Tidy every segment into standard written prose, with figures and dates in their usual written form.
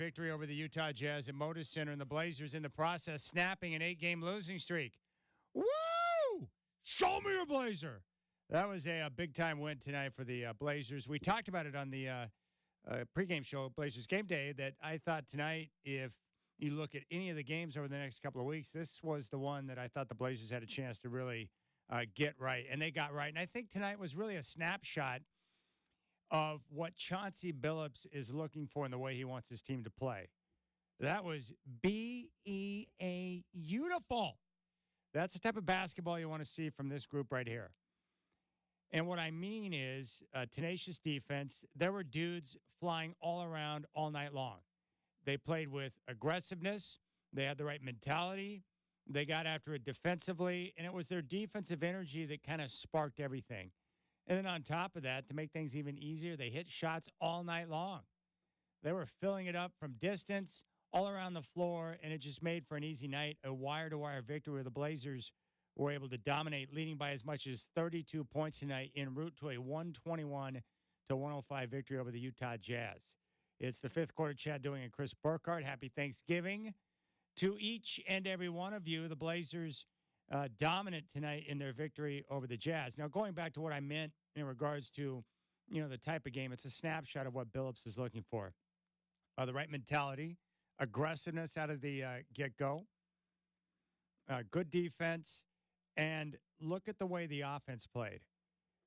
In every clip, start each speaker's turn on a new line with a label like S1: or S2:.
S1: Victory over the Utah Jazz at Moda Center, and the Blazers in the process snapping an 8-game losing streak. Woo! Show me your Blazer. That was a big-time win tonight for the Blazers. We talked about it on the pregame show, Blazers Game Day, that I thought tonight, if you look at any of the games over the next couple of weeks, this was the one that I thought the Blazers had a chance to really get right, and they got right. And I think tonight was really a snapshot of what Chauncey Billups is looking for in the way he wants his team to play. That was beautiful. That's the type of basketball you want to see from this group right here. And what I mean is tenacious defense. There were dudes flying all around all night long. They played with aggressiveness. They had the right mentality. They got after it defensively, and it was their defensive energy that kind of sparked everything. And then on top of that, to make things even easier, they hit shots all night long. They were filling it up from distance all around the floor, and it just made for an easy night, a wire-to-wire victory where the Blazers were able to dominate, leading by as much as 32 points tonight en route to a 121-105 victory over the Utah Jazz. It's the fifth quarter. Chad Doing and Chrris Burkhardt. Happy Thanksgiving to each and every one of you. The Blazers dominant tonight in their victory over the Jazz. Now, going back to what I meant in regards to, the type of game, it's a snapshot of what Billups is looking for. The right mentality, aggressiveness out of the get-go, good defense, and look at the way the offense played.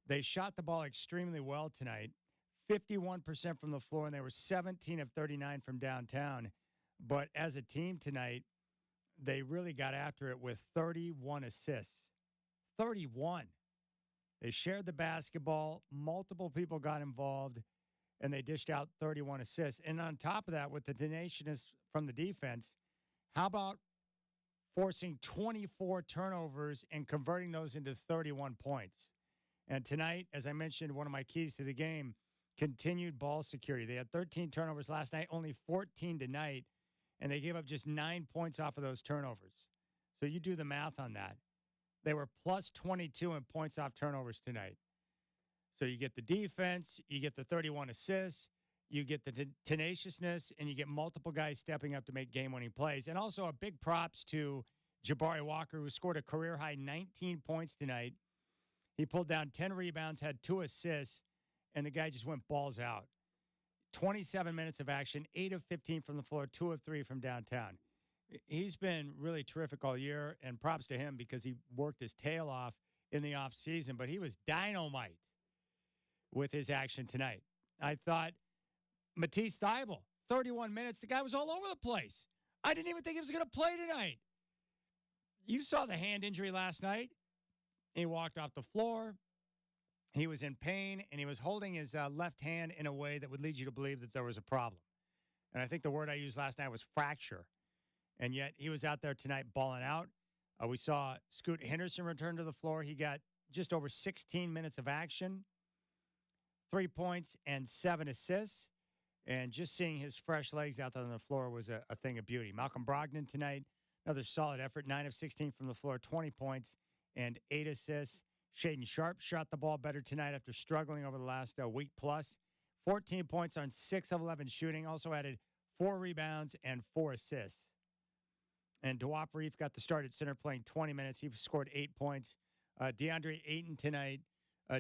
S1: They shot the ball extremely well tonight, 51% from the floor, and they were 17 of 39 from downtown. But as a team tonight, they really got after it with 31 assists. 31. They shared the basketball. Multiple people got involved, and they dished out 31 assists. And on top of that, with the tenaciousness from the defense, how about forcing 24 turnovers and converting those into 31 points? And tonight, as I mentioned, one of my keys to the game, continued ball security. They had 13 turnovers last night, only 14 tonight, and they gave up just 9 points off of those turnovers. So you do the math on that. They were plus 22 in points off turnovers tonight. So you get the defense, you get the 31 assists, you get the tenaciousness, and you get multiple guys stepping up to make game-winning plays. And also a big props to Jabari Walker, who scored a career-high 19 points tonight. He pulled down 10 rebounds, had 2 assists, and the guy just went balls out. 27 minutes of action, 8 of 15 from the floor, 2 of 3 from downtown. He's been really terrific all year, and props to him because he worked his tail off in the offseason, but he was dynamite with his action tonight. I thought Matisse Thybulle, 31 minutes, the guy was all over the place. I didn't even think he was going to play tonight. You saw the hand injury last night. He walked off the floor. He was in pain, and he was holding his left hand in a way that would lead you to believe that there was a problem. And I think the word I used last night was fracture. And yet he was out there tonight balling out. We saw Scoot Henderson return to the floor. He got just over 16 minutes of action, 3 points and 7 assists. And just seeing his fresh legs out there on the floor was a thing of beauty. Malcolm Brogdon tonight, another solid effort, 9 of 16 from the floor, 20 points and 8 assists. Shaedon Sharpe shot the ball better tonight after struggling over the last week plus. 14 points on 6 of 11 shooting. Also added 4 rebounds and 4 assists. And Dewap Reef got the start at center playing 20 minutes. He scored 8 points. DeAndre Ayton tonight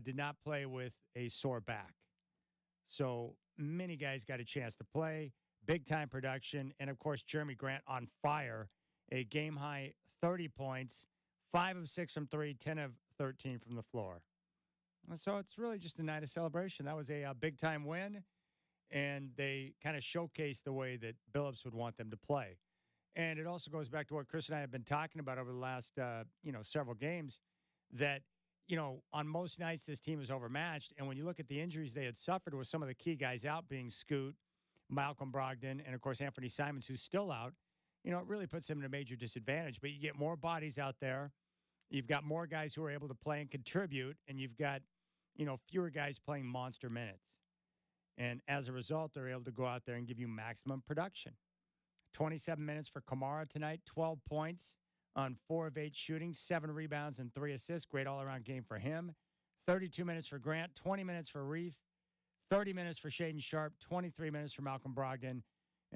S1: did not play with a sore back. So many guys got a chance to play. Big-time production. And, of course, Jeremy Grant on fire. A game-high 30 points, 5 of 6 from 3, 10 of 13 from the floor. So it's really just a night of celebration. That was a big-time win, and they kind of showcased the way that Billups would want them to play. And it also goes back to what Chris and I have been talking about over the last, several games, that, on most nights this team is overmatched. And when you look at the injuries they had suffered with some of the key guys out being Scoot, Malcolm Brogdon, and, of course, Anthony Simons, who's still out, it really puts them at a major disadvantage. But you get more bodies out there. You've got more guys who are able to play and contribute, and you've got, fewer guys playing monster minutes. And as a result, they're able to go out there and give you maximum production. 27 minutes for Kamara tonight, 12 points on 4 of 8 shooting, 7 rebounds and 3 assists. Great all-around game for him. 32 minutes for Grant, 20 minutes for Reef, 30 minutes for Shaedon Sharpe, 23 minutes for Malcolm Brogdon,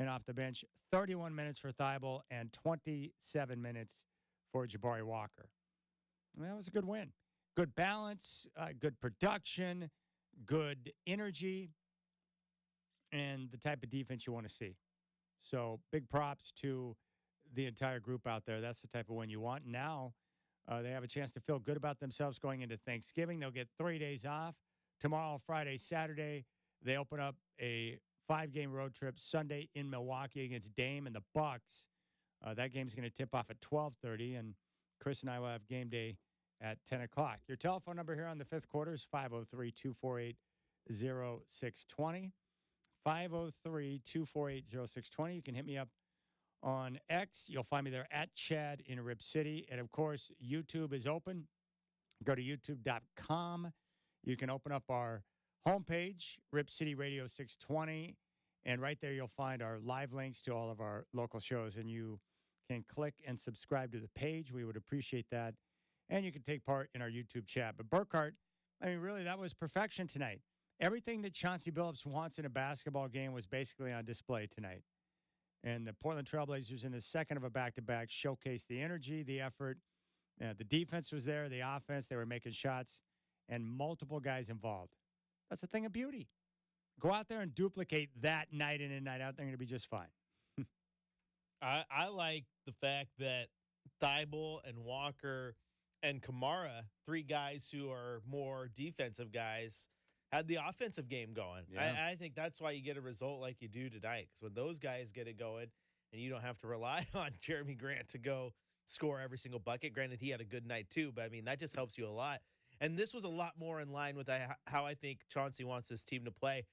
S1: And off the bench, 31 minutes for Thibault and 27 minutes for Jabari Walker. And that was a good win. Good balance, good production, good energy, and the type of defense you want to see. So big props to the entire group out there. That's the type of win you want. Now they have a chance to feel good about themselves going into Thanksgiving. They'll get 3 days off. Tomorrow, Friday, Saturday, they open up a 5-game road trip Sunday in Milwaukee against Dame and the Bucks. That game's going to tip off at 12:30, and Chris and I will have game day at 10 o'clock. Your telephone number here on the fifth quarter is 503-248-0620. 503-248-0620. You can hit me up on X. You'll find me there at Chad in Rip City. And, of course, YouTube is open. Go to youtube.com. You can open up our homepage, Rip City Radio 620, and right there you'll find our live links to all of our local shows, and you can click and subscribe to the page. We would appreciate that, and you can take part in our YouTube chat. But Burkhardt, I mean, really, that was perfection tonight. Everything that Chauncey Billups wants in a basketball game was basically on display tonight, and the Portland Trailblazers in the second of a back-to-back showcased the energy, the effort. The defense was there, the offense, they were making shots, and multiple guys involved. That's a thing of beauty. Go out there and duplicate that night in and night out. They're going to be just fine.
S2: I like the fact that Thibault and Walker and Kamara, 3 guys who are more defensive guys, had the offensive game going. Yeah. I think that's why you get a result like you do tonight. Because when those guys get it going and you don't have to rely on Jeremy Grant to go score every single bucket. Granted, he had a good night too, but I mean, that just helps you a lot. And this was a lot more in line with how I think Chauncey wants this team to play.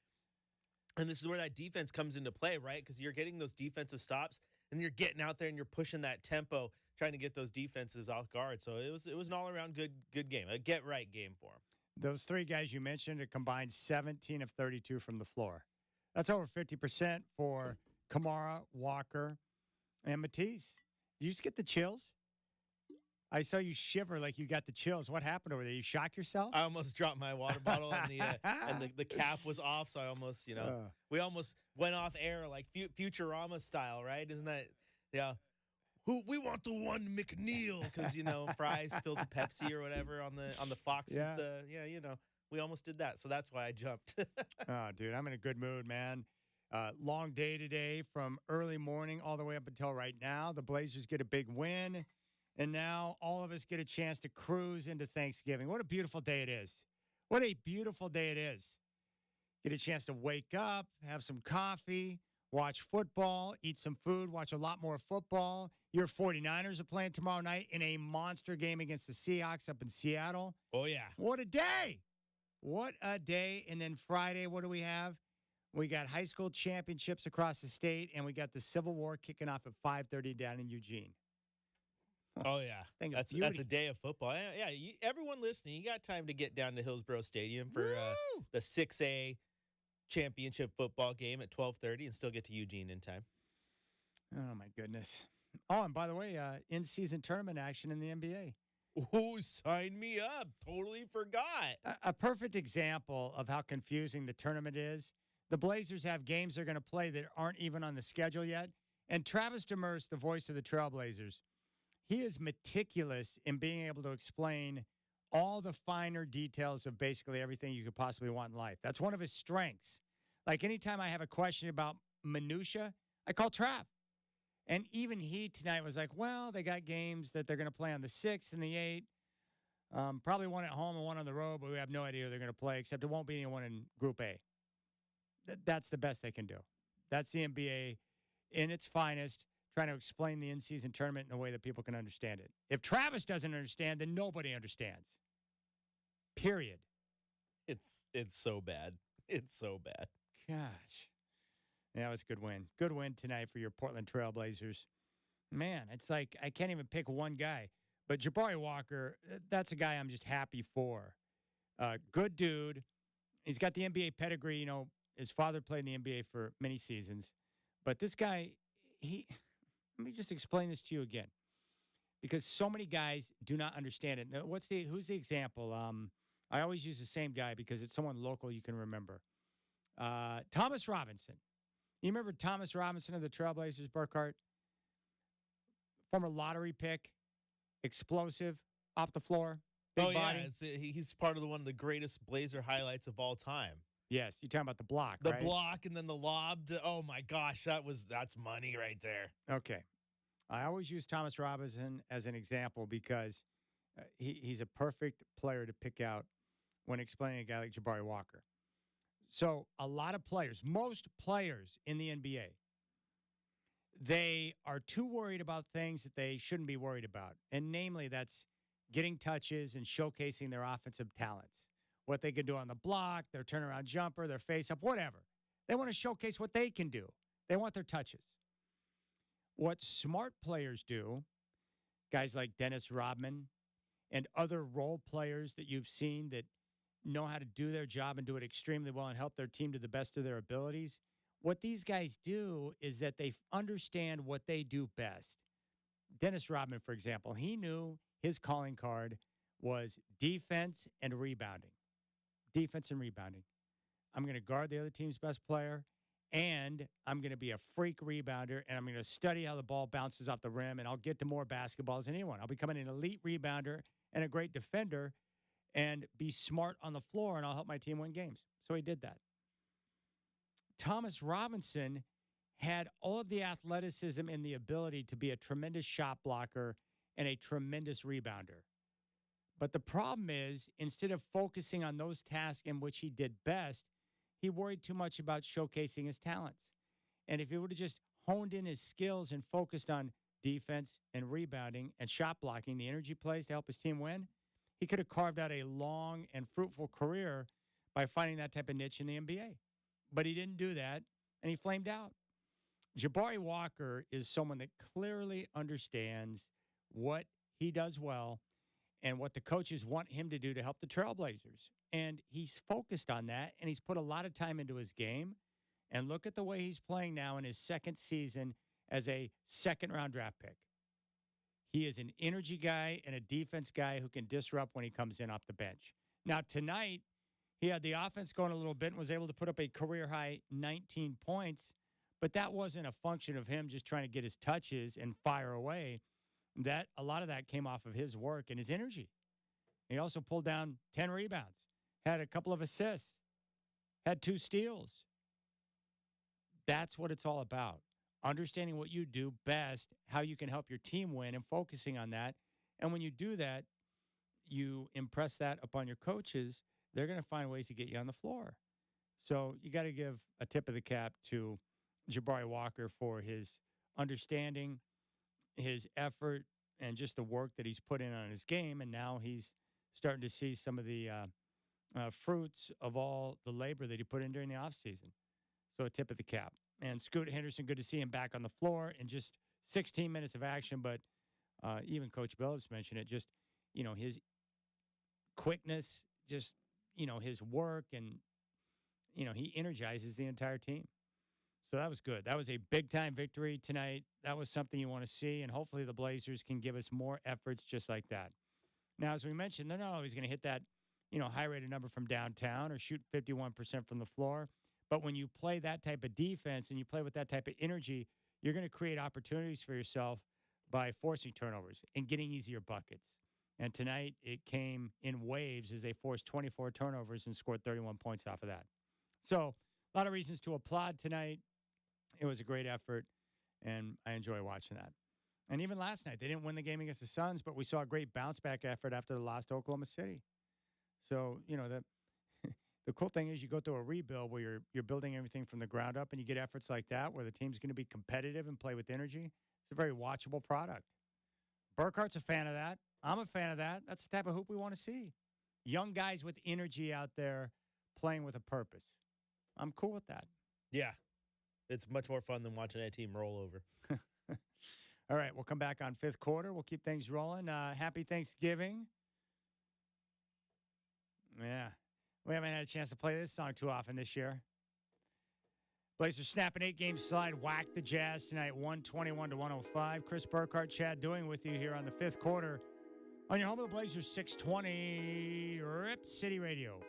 S2: And this is where that defense comes into play, right? Because you're getting those defensive stops, and you're getting out there and you're pushing that tempo, trying to get those defenses off guard. So it was an all-around good game, a get-right game for him.
S1: Those 3 guys you mentioned, a combined 17 of 32 from the floor. That's over 50% for Kamara, Walker, and Matisse. Did you just get the chills? I saw you shiver like you got the chills. What happened over there? You shock yourself?
S2: I almost dropped my water bottle and the cap was off, so I almost, we almost went off air like Futurama style, right? Isn't that, yeah. We want the one McNeil because, Fry spills a Pepsi or whatever on the Fox.
S1: Yeah.
S2: We almost did that, so that's why I jumped.
S1: Oh, dude, I'm in a good mood, man. Long day today from early morning all the way up until right now. The Blazers get a big win. And now all of us get a chance to cruise into Thanksgiving. What a beautiful day it is. What a beautiful day it is. Get a chance to wake up, have some coffee, watch football, eat some food, watch a lot more football. Your 49ers are playing tomorrow night in a monster game against the Seahawks up in Seattle.
S2: Oh, yeah.
S1: What a day. What a day. And then Friday, what do we have? We got high school championships across the state, and we got the Civil War kicking off at 5:30 down in Eugene.
S2: Oh, yeah. That's a day of football. Yeah, everyone listening, you got time to get down to Hillsborough Stadium for the 6A championship football game at 12:30 and still get to Eugene in time.
S1: Oh, my goodness. Oh, and by the way, in-season tournament action in the NBA.
S2: Oh, sign me up. Totally forgot.
S1: A perfect example of how confusing the tournament is. The Blazers have games they're going to play that aren't even on the schedule yet. And Travis Demers, the voice of the Trailblazers, he is meticulous in being able to explain all the finer details of basically everything you could possibly want in life. That's one of his strengths. Like anytime I have a question about minutia, I call Trav. And even he tonight was like, well, they got games that they're going to play on the 6th and the 8th. Probably one at home and one on the road, but we have no idea who they're going to play, except it won't be anyone in Group A. That's the best they can do. That's the NBA in its finest, trying to explain the in-season tournament in a way that people can understand it. If Travis doesn't understand, then nobody understands. Period.
S2: It's so bad. It's so bad.
S1: Gosh. Yeah, it was a good win. Good win tonight for your Portland Trailblazers. Man, it's like I can't even pick one guy. But Jabari Walker, that's a guy I'm just happy for. Good dude. He's got the NBA pedigree. His father played in the NBA for many seasons. But this guy, let me just explain this to you again, because so many guys do not understand it. Now, who's the example? I always use the same guy because it's someone local you can remember. Thomas Robinson. You remember Thomas Robinson of the Trailblazers, Burkhardt? Former lottery pick, explosive, off the floor, big body.
S2: He's part of one of the greatest Blazer highlights of all time.
S1: Yes, you're talking about the block,
S2: The
S1: right?
S2: block and then the lob. Oh my gosh, that's money right there.
S1: Okay. I always use Thomas Robinson as an example because he's a perfect player to pick out when explaining a guy like Jabari Walker. So a lot of players, most players in the NBA, they are too worried about things that they shouldn't be worried about. And namely, that's getting touches and showcasing their offensive talents. What they can do on the block, their turnaround jumper, their face-up, whatever. They want to showcase what they can do. They want their touches. What smart players do, guys like Dennis Rodman and other role players that you've seen that know how to do their job and do it extremely well and help their team to the best of their abilities, what these guys do is that they understand what they do best. Dennis Rodman, for example, he knew his calling card was defense and rebounding. Defense and rebounding. I'm going to guard the other team's best player, and I'm going to be a freak rebounder, and I'm going to study how the ball bounces off the rim, and I'll get to more basketballs than anyone. I'll become an elite rebounder and a great defender and be smart on the floor, and I'll help my team win games. So he did that. Thomas Robinson had all of the athleticism and the ability to be a tremendous shot blocker and a tremendous rebounder. But the problem is, instead of focusing on those tasks in which he did best, he worried too much about showcasing his talents. And if he would have just honed in his skills and focused on defense and rebounding and shot blocking, the energy plays to help his team win, he could have carved out a long and fruitful career by finding that type of niche in the NBA. But he didn't do that, and he flamed out. Jabari Walker is someone that clearly understands what he does well and what the coaches want him to do to help the Trailblazers. And he's focused on that, and he's put a lot of time into his game. And look at the way he's playing now in his second season as a second-round draft pick. He is an energy guy and a defense guy who can disrupt when he comes in off the bench. Now, tonight, he had the offense going a little bit and was able to put up a career-high 19 points, but that wasn't a function of him just trying to get his touches and fire away. A lot of that came off of his work and his energy. He also pulled down 10 rebounds, had a couple of assists, had 2 steals. That's what it's all about. Understanding what you do best, how you can help your team win, and focusing on that. And when you do that, you impress that upon your coaches, they're going to find ways to get you on the floor. So you got to give a tip of the cap to Jabari Walker for his understanding, his effort, and just the work that he's put in on his game. And now he's starting to see some of the fruits of all the labor that he put in during the offseason. So a tip of the cap. And Scoot Henderson, good to see him back on the floor in just 16 minutes of action. But even Coach Billups mentioned it, just, his quickness, just, his work, and, he energizes the entire team. So that was good. That was a big-time victory tonight. That was something you want to see, and hopefully the Blazers can give us more efforts just like that. Now, as we mentioned, they're not always going to hit that, high-rated number from downtown or shoot 51% from the floor. But when you play that type of defense and you play with that type of energy, you're going to create opportunities for yourself by forcing turnovers and getting easier buckets. And tonight it came in waves as they forced 24 turnovers and scored 31 points off of that. So a lot of reasons to applaud tonight. It was a great effort, and I enjoy watching that. And even last night, they didn't win the game against the Suns, but we saw a great bounce-back effort after the loss to Oklahoma City. So, the cool thing is you go through a rebuild where you're building everything from the ground up, and you get efforts like that where the team's going to be competitive and play with energy. It's a very watchable product. Burkhardt's a fan of that. I'm a fan of that. That's the type of hoop we want to see. Young guys with energy out there playing with a purpose. I'm cool with that.
S2: Yeah. It's much more fun than watching a team roll over.
S1: All right, we'll come back on fifth quarter. We'll keep things rolling. Happy Thanksgiving. Yeah. We haven't had a chance to play this song too often this year. Blazers snap an 8-game slide, whack the Jazz tonight, 121-105. Chrris Burkhardt, Chad Doing with you here on the fifth quarter on your home of the Blazers, 620 Rip City Radio.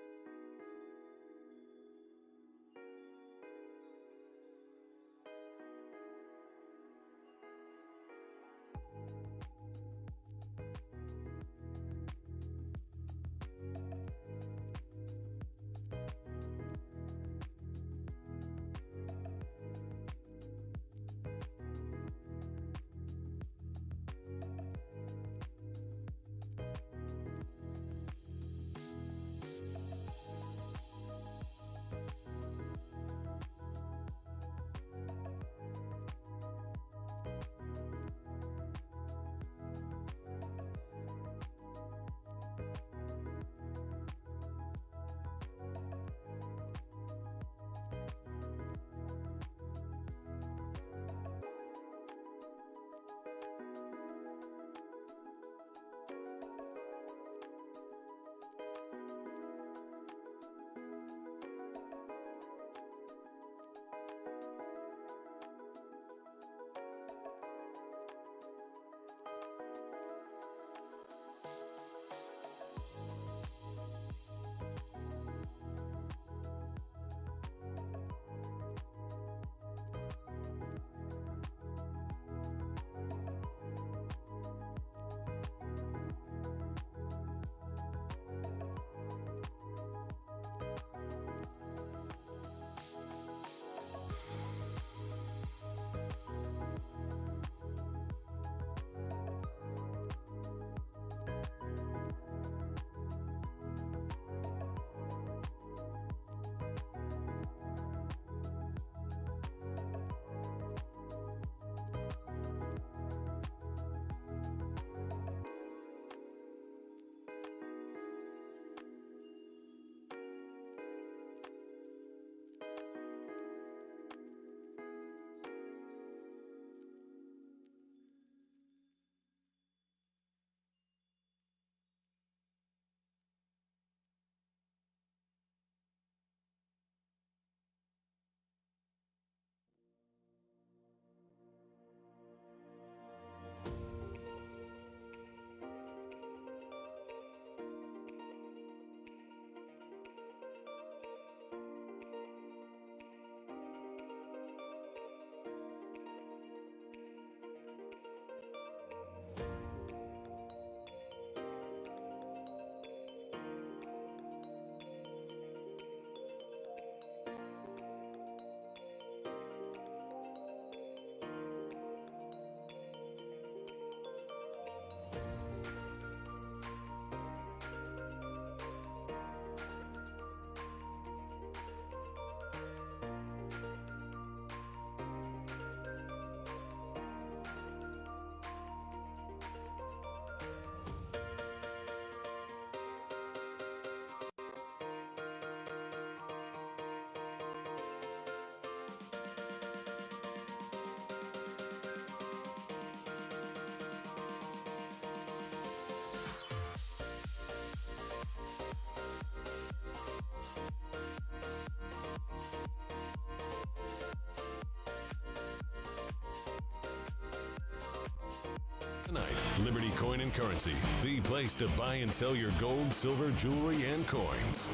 S3: Tonight, Liberty Coin and Currency, the place to buy and sell your gold, silver, jewelry, and coins.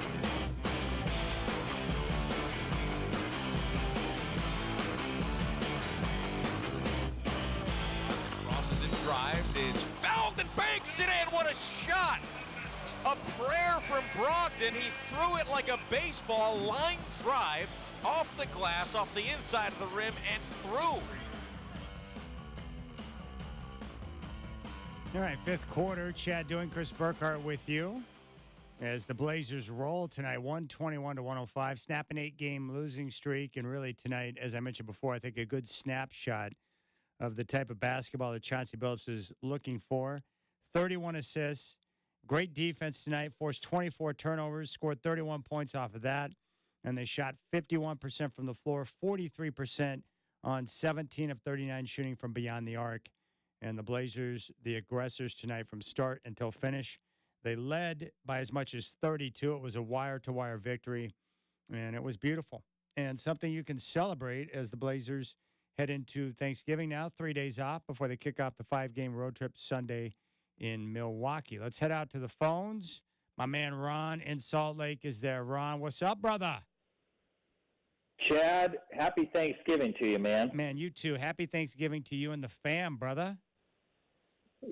S4: Crosses and drives, is fouled and banks it in. What a shot! A prayer from Brogdon. He threw it like a baseball, line drive off the glass, off the inside of the rim, and through.
S1: All right, fifth quarter. Chad Doing, Chrris Burkhardt with you as the Blazers roll tonight, 121-105, snap an 8-game losing streak. And really tonight, as I mentioned before, I think a good snapshot of the type of basketball that Chauncey Billups is looking for. 31 assists, great defense tonight, forced 24 turnovers, scored 31 points off of that. And they shot 51% from the floor, 43% on 17 of 39 shooting from beyond the arc. And the Blazers, the aggressors tonight from start until finish, they led by as much as 32. It was a wire-to-wire victory, and it was beautiful. And something you can celebrate as the Blazers head into Thanksgiving now, 3 days off before they kick off the 5-game road trip Sunday in Milwaukee. Let's head out to the phones. My man Ron in Salt Lake is there. Ron, what's up, brother?
S5: Chad, happy Thanksgiving to you, man.
S1: Man, you too. Happy Thanksgiving to you and the fam, brother.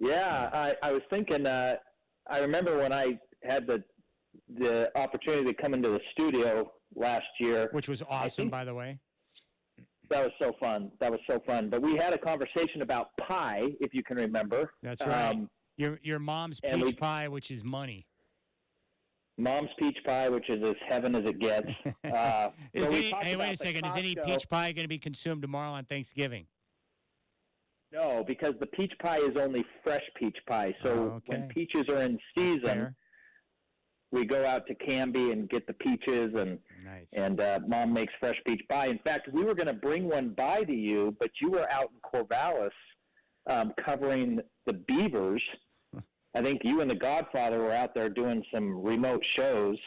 S5: Yeah, I was thinking, I remember when I had the opportunity to come into the studio last year.
S1: Which was awesome, by the way.
S5: That was so fun. But we had a conversation about pie, if you can remember.
S1: That's right. Your mom's peach pie, which is money.
S5: Mom's peach pie, which is as heaven as it gets.
S1: Hey, wait a second. Is any peach pie going to be consumed tomorrow on Thanksgiving?
S5: No, because the peach pie is only fresh peach pie. So when peaches are in season, we go out to Canby and get the peaches, and Mom makes fresh peach pie. In fact, we were going to bring one by to you, but you were out in Corvallis covering the Beavers. I think you and the Godfather were out there doing some remote shows.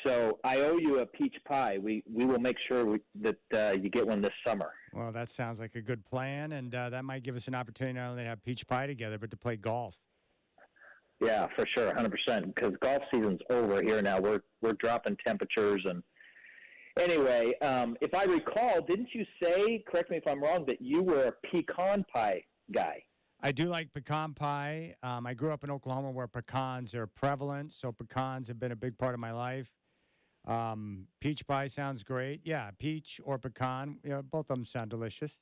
S5: So I owe you a peach pie. We will make sure that you get one this summer.
S1: Well, that sounds like a good plan, and that might give us an opportunity not only to have peach pie together, but to play golf.
S5: Yeah, for sure, 100%. Because golf season's over here now. We're dropping temperatures, and anyway, if I recall, didn't you say? Correct me if I'm wrong. That you were a pecan pie guy.
S1: I do like pecan pie. I grew up in Oklahoma where pecans are prevalent, so pecans have been a big part of my life. Peach pie sounds great. Yeah, peach or pecan. Both of them sound delicious.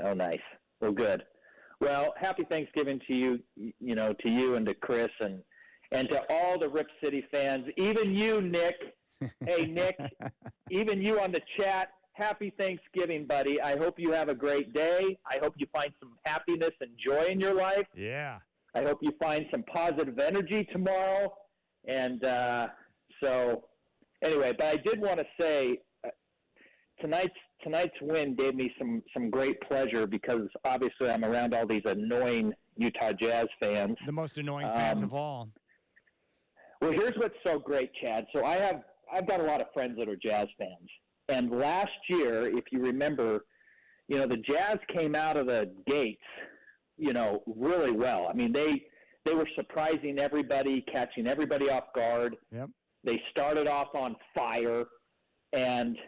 S5: Oh, nice. Well, good. Well, happy Thanksgiving to you, to you and to Chris and to all the Rip City fans, even you, Nick. Hey, Nick, even you on the chat. Happy Thanksgiving, buddy. I hope you have a great day. I hope you find some happiness and joy in your life.
S1: Yeah.
S5: I hope you find some positive energy tomorrow. And so, anyway, but I did want to say tonight's win gave me some great pleasure because obviously I'm around all these annoying Utah Jazz fans.
S1: The most annoying fans of all.
S5: Well, here's what's so great, Chad. So I've got a lot of friends that are Jazz fans. And last year, if you remember, the Jazz came out of the gates, really well. I mean, they were surprising everybody, catching everybody off guard.
S1: Yep.
S5: They started off on fire, and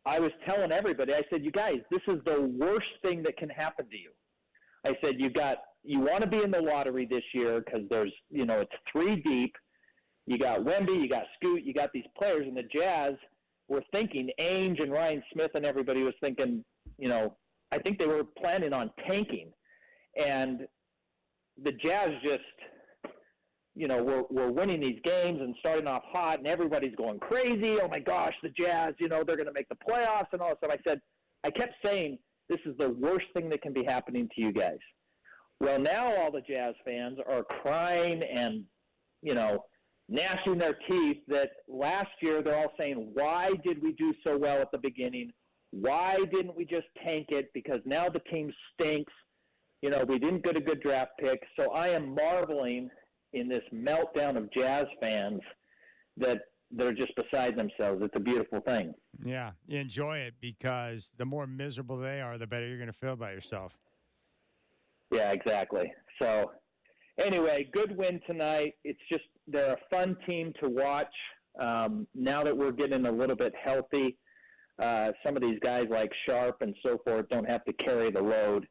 S5: I was telling everybody, I said, you guys, this is the worst thing that can happen to you. I said, you want to be in the lottery this year because there's, it's 3 deep. You got Wemby, you got Scoot, you got these players, and the Jazz were thinking, Ainge and Ryan Smith and everybody was thinking, I think they were planning on tanking. And the Jazz just, we're winning these games and starting off hot, and everybody's going crazy. Oh, my gosh, the Jazz, they're going to make the playoffs and all that stuff. I kept saying, this is the worst thing that can be happening to you guys. Well, now all the Jazz fans are crying and, gnashing their teeth that last year they're all saying, why did we do so well at the beginning? Why didn't we just tank it? Because now the team stinks. We didn't get a good draft pick. So I am marveling in this meltdown of Jazz fans that they're just beside themselves. It's a beautiful thing.
S1: Yeah, you enjoy it because the more miserable they are, the better you're going to feel about yourself.
S5: Yeah, exactly. So, anyway, good win tonight. It's just they're a fun team to watch. Now that we're getting a little bit healthy, some of these guys like Sharp and so forth don't have to carry the load.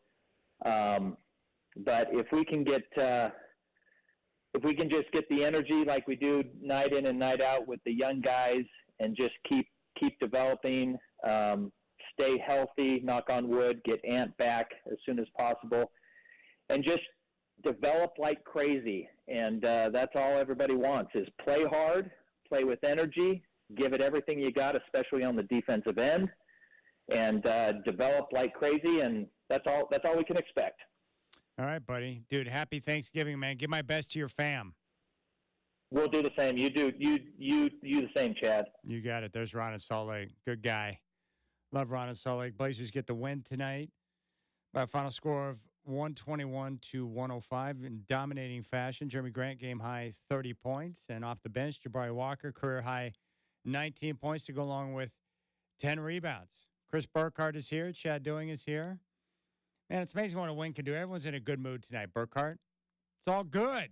S5: But if we can just get the energy like we do night in and night out with the young guys, and just keep developing, stay healthy, knock on wood, get Ant back as soon as possible, and just develop like crazy. And that's all everybody wants is play hard, play with energy, give it everything you got, especially on the defensive end, and develop like crazy. And that's all we can expect.
S1: All right, buddy. Dude, happy Thanksgiving, man. Give my best to your fam.
S5: We'll do the same. You do you the same, Chad.
S1: You got it. There's Ron in Salt Lake. Good guy. Love Ron in Salt Lake. Blazers get the win tonight by a final score of 121-105 in dominating fashion. Jeremy Grant, game high 30 points. And off the bench, Jabari Walker, career high 19 points to go along with 10 rebounds. Chrris Burkhardt is here. Chad Doing is here. Man, it's amazing what a win can do. Everyone's in a good mood tonight, Burkhardt. It's all good.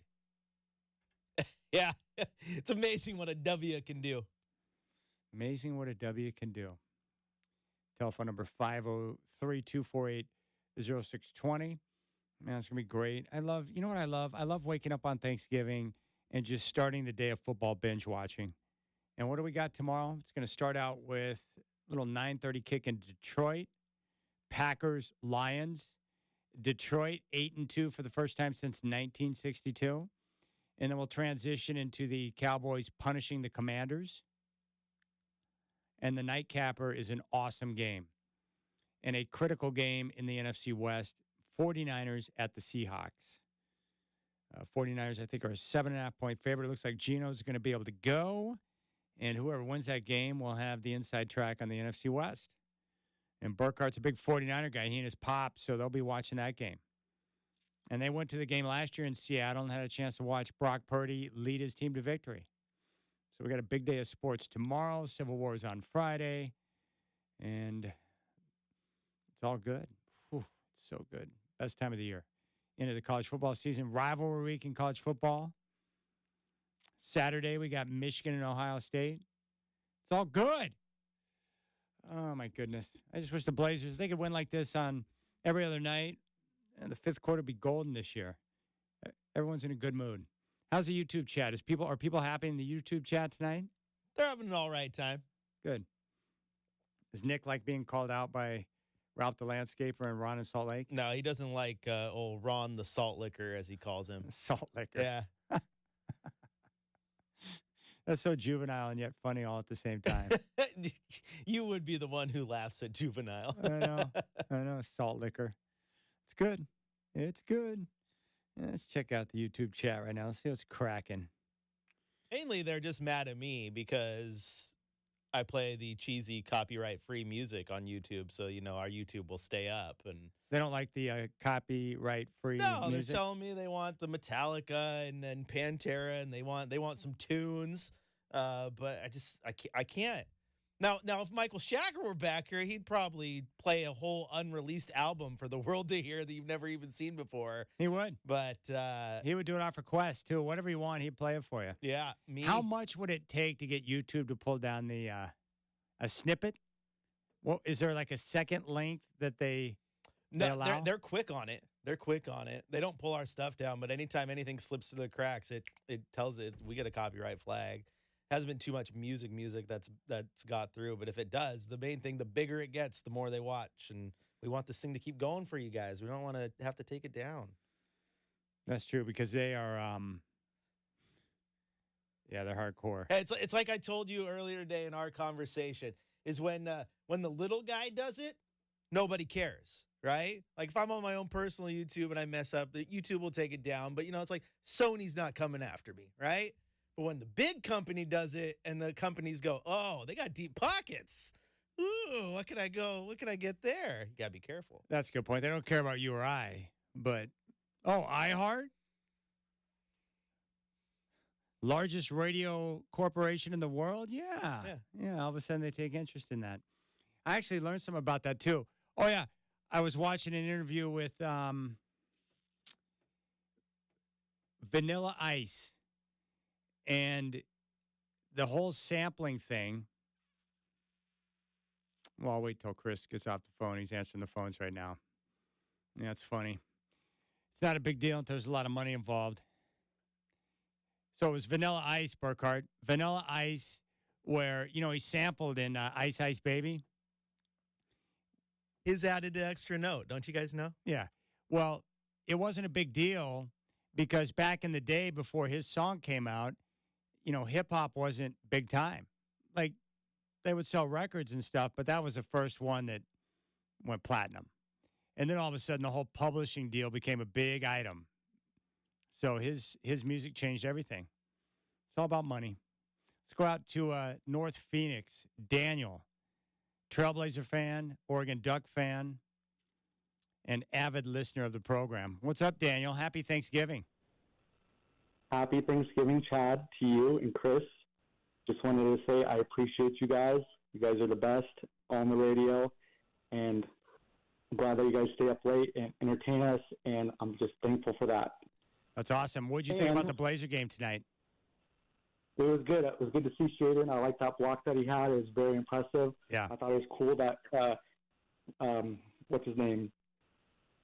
S2: Yeah, it's amazing what a W can do.
S1: Amazing what a W can do. Telephone number 503-248-0620. Man, it's going to be great. You know what I love? I love waking up on Thanksgiving and just starting the day of football binge watching. And what do we got tomorrow? It's going to start out with a little 9:30 kick in Detroit. Packers, Lions. Detroit, 8-2 for the first time since 1962. And then we'll transition into the Cowboys punishing the Commanders. And the nightcapper is an awesome game and a critical game in the NFC West. 49ers at the Seahawks. 49ers, I think, are a 7.5-point favorite. It looks like Geno's going to be able to go. And whoever wins that game will have the inside track on the NFC West. And Burkhardt's a big 49er guy. He and his pop, so they'll be watching that game. And they went to the game last year in Seattle and had a chance to watch Brock Purdy lead his team to victory. So we got a big day of sports tomorrow. Civil War is on Friday. And it's all good. Whew, it's so good. Best time of the year. Into the college football season. Rivalry week in college football. Saturday, we got Michigan and Ohio State. It's all good. Oh, my goodness. I just wish the Blazers, they could win like this on every other night, and the fifth quarter be golden this year. Everyone's in a good mood. How's the YouTube chat? Are people happy in the YouTube chat tonight?
S2: They're having an all right time.
S1: Good. Does Nick like being called out by Ralph the Landscaper and Ron in Salt Lake?
S2: No, he doesn't like old Ron the Salt Licker, as he calls him.
S1: Salt Licker.
S2: Yeah.
S1: That's so juvenile and yet funny all at the same time.
S2: You would be the one who laughs at juvenile.
S1: I know. Salt Licker. It's good. It's good. Yeah, let's check out the YouTube chat right now. Let's see what's cracking.
S2: Mainly, they're just mad at me because I play the cheesy copyright-free music on YouTube, so, our YouTube will stay up. And
S1: they don't like the copyright-free music?
S2: No, they're telling me they want the Metallica and Pantera, and they want some tunes, but I can't. Now, if Michael Shacker were back here, he'd probably play a whole unreleased album for the world to hear that you've never even seen before.
S1: He would.
S2: But
S1: he would do it off request, too. Whatever you want, he'd play it for you.
S2: Yeah, me.
S1: How much would it take to get YouTube to pull down the a snippet? Well, is there like a second length that they allow?
S2: They're quick on it. They're quick on it. They don't pull our stuff down, but anytime anything slips through the cracks, it tells it we get a copyright flag. Hasn't been too much music that's got through, but if it does, the main thing, the bigger it gets, the more they watch, and we want this thing to keep going for you guys. We don't want to have to take it down. That's
S1: true, because they are they're hardcore.
S2: Hey, it's like I told you earlier today in our conversation, is when the little guy does it, nobody cares, right? Like if I'm on my own personal YouTube and I mess up, the YouTube will take it down, but it's like Sony's not coming after me, right? But when the big company does it and the companies go, oh, they got deep pockets. Ooh, what can I get there? You got to be careful.
S1: That's a good point. They don't care about you or I. But, iHeart? Largest radio corporation in the world? Yeah. All of a sudden they take interest in that. I actually learned some about that, too. Oh, yeah. I was watching an interview with Vanilla Ice. And the whole sampling thing. Well, I'll wait till Chris gets off the phone. He's answering the phones right now. Yeah, it's funny. It's not a big deal until there's a lot of money involved. So it was Vanilla Ice, Burkhardt. Vanilla Ice, where, he sampled in Ice Ice Baby.
S2: His added an extra note. Don't you guys know?
S1: Yeah. Well, it wasn't a big deal because back in the day before his song came out, hip hop wasn't big time. Like, they would sell records and stuff, but that was the first one that went platinum. And then all of a sudden, the whole publishing deal became a big item. So his music changed everything. It's all about money. Let's go out to North Phoenix. Daniel, Trailblazer fan, Oregon Duck fan, and avid listener of the program. What's up, Daniel? Happy Thanksgiving.
S6: Happy Thanksgiving, Chad, to you and Chris. Just wanted to say I appreciate you guys. You guys are the best on the radio, and I'm glad that you guys stay up late and entertain us, and I'm just thankful for that.
S1: That's awesome. What did you think about the Blazer game tonight?
S6: It was good. It was good to see Shaden. I like that block that he had. It was very impressive.
S1: Yeah.
S6: I thought it was cool that, what's his name,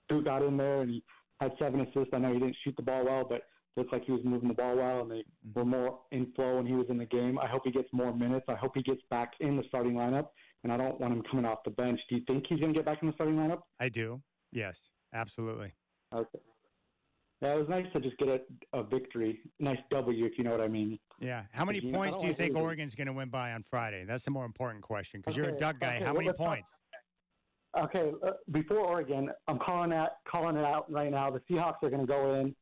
S6: Duke got in there and he had 7 assists. I know he didn't shoot the ball well, but looked like he was moving the ball well, and they were more in flow when he was in the game. I hope he gets more minutes. I hope he gets back in the starting lineup, and I don't want him coming off the bench. Do you think he's going to get back in the starting lineup?
S1: I do. Yes, absolutely.
S6: Okay. Yeah, it was nice to just get a victory. Nice W, if you know what I mean.
S1: Yeah. How many points do you think Oregon's going to win by on Friday? That's the more important question because you're a Duck guy. How many points?
S6: Okay, before Oregon, I'm calling it out right now. The Seahawks are going to go in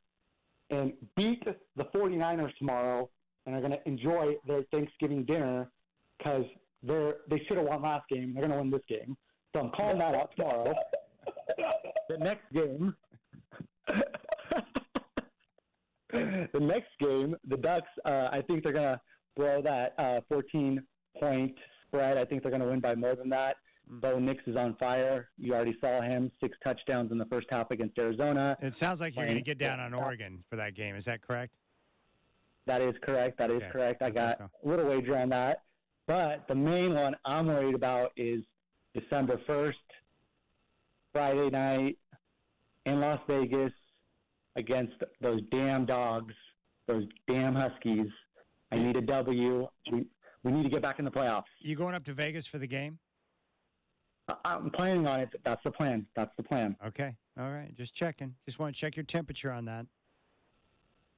S6: and beat the 49ers tomorrow, and are going to enjoy their Thanksgiving dinner because they should have won last game. They're going to win this game. So I'm calling that out tomorrow. The next game, the Ducks, I think they're going to blow that 14-point spread. I think they're going to win by more than that. Bo Nix is on fire. You already saw him, 6 touchdowns in the first half against Arizona.
S1: It sounds like you're going to get down on Oregon for that game. Is that correct?
S6: That is correct. That is correct. I got a little wager on that. But the main one I'm worried about is December 1st, Friday night in Las Vegas against those damn dogs, those damn Huskies. I need a W. We need to get back in the playoffs.
S1: You going up to Vegas for the game?
S6: I'm planning on it. That's the plan.
S1: Okay. All right. Just checking. Just want to check your temperature on that.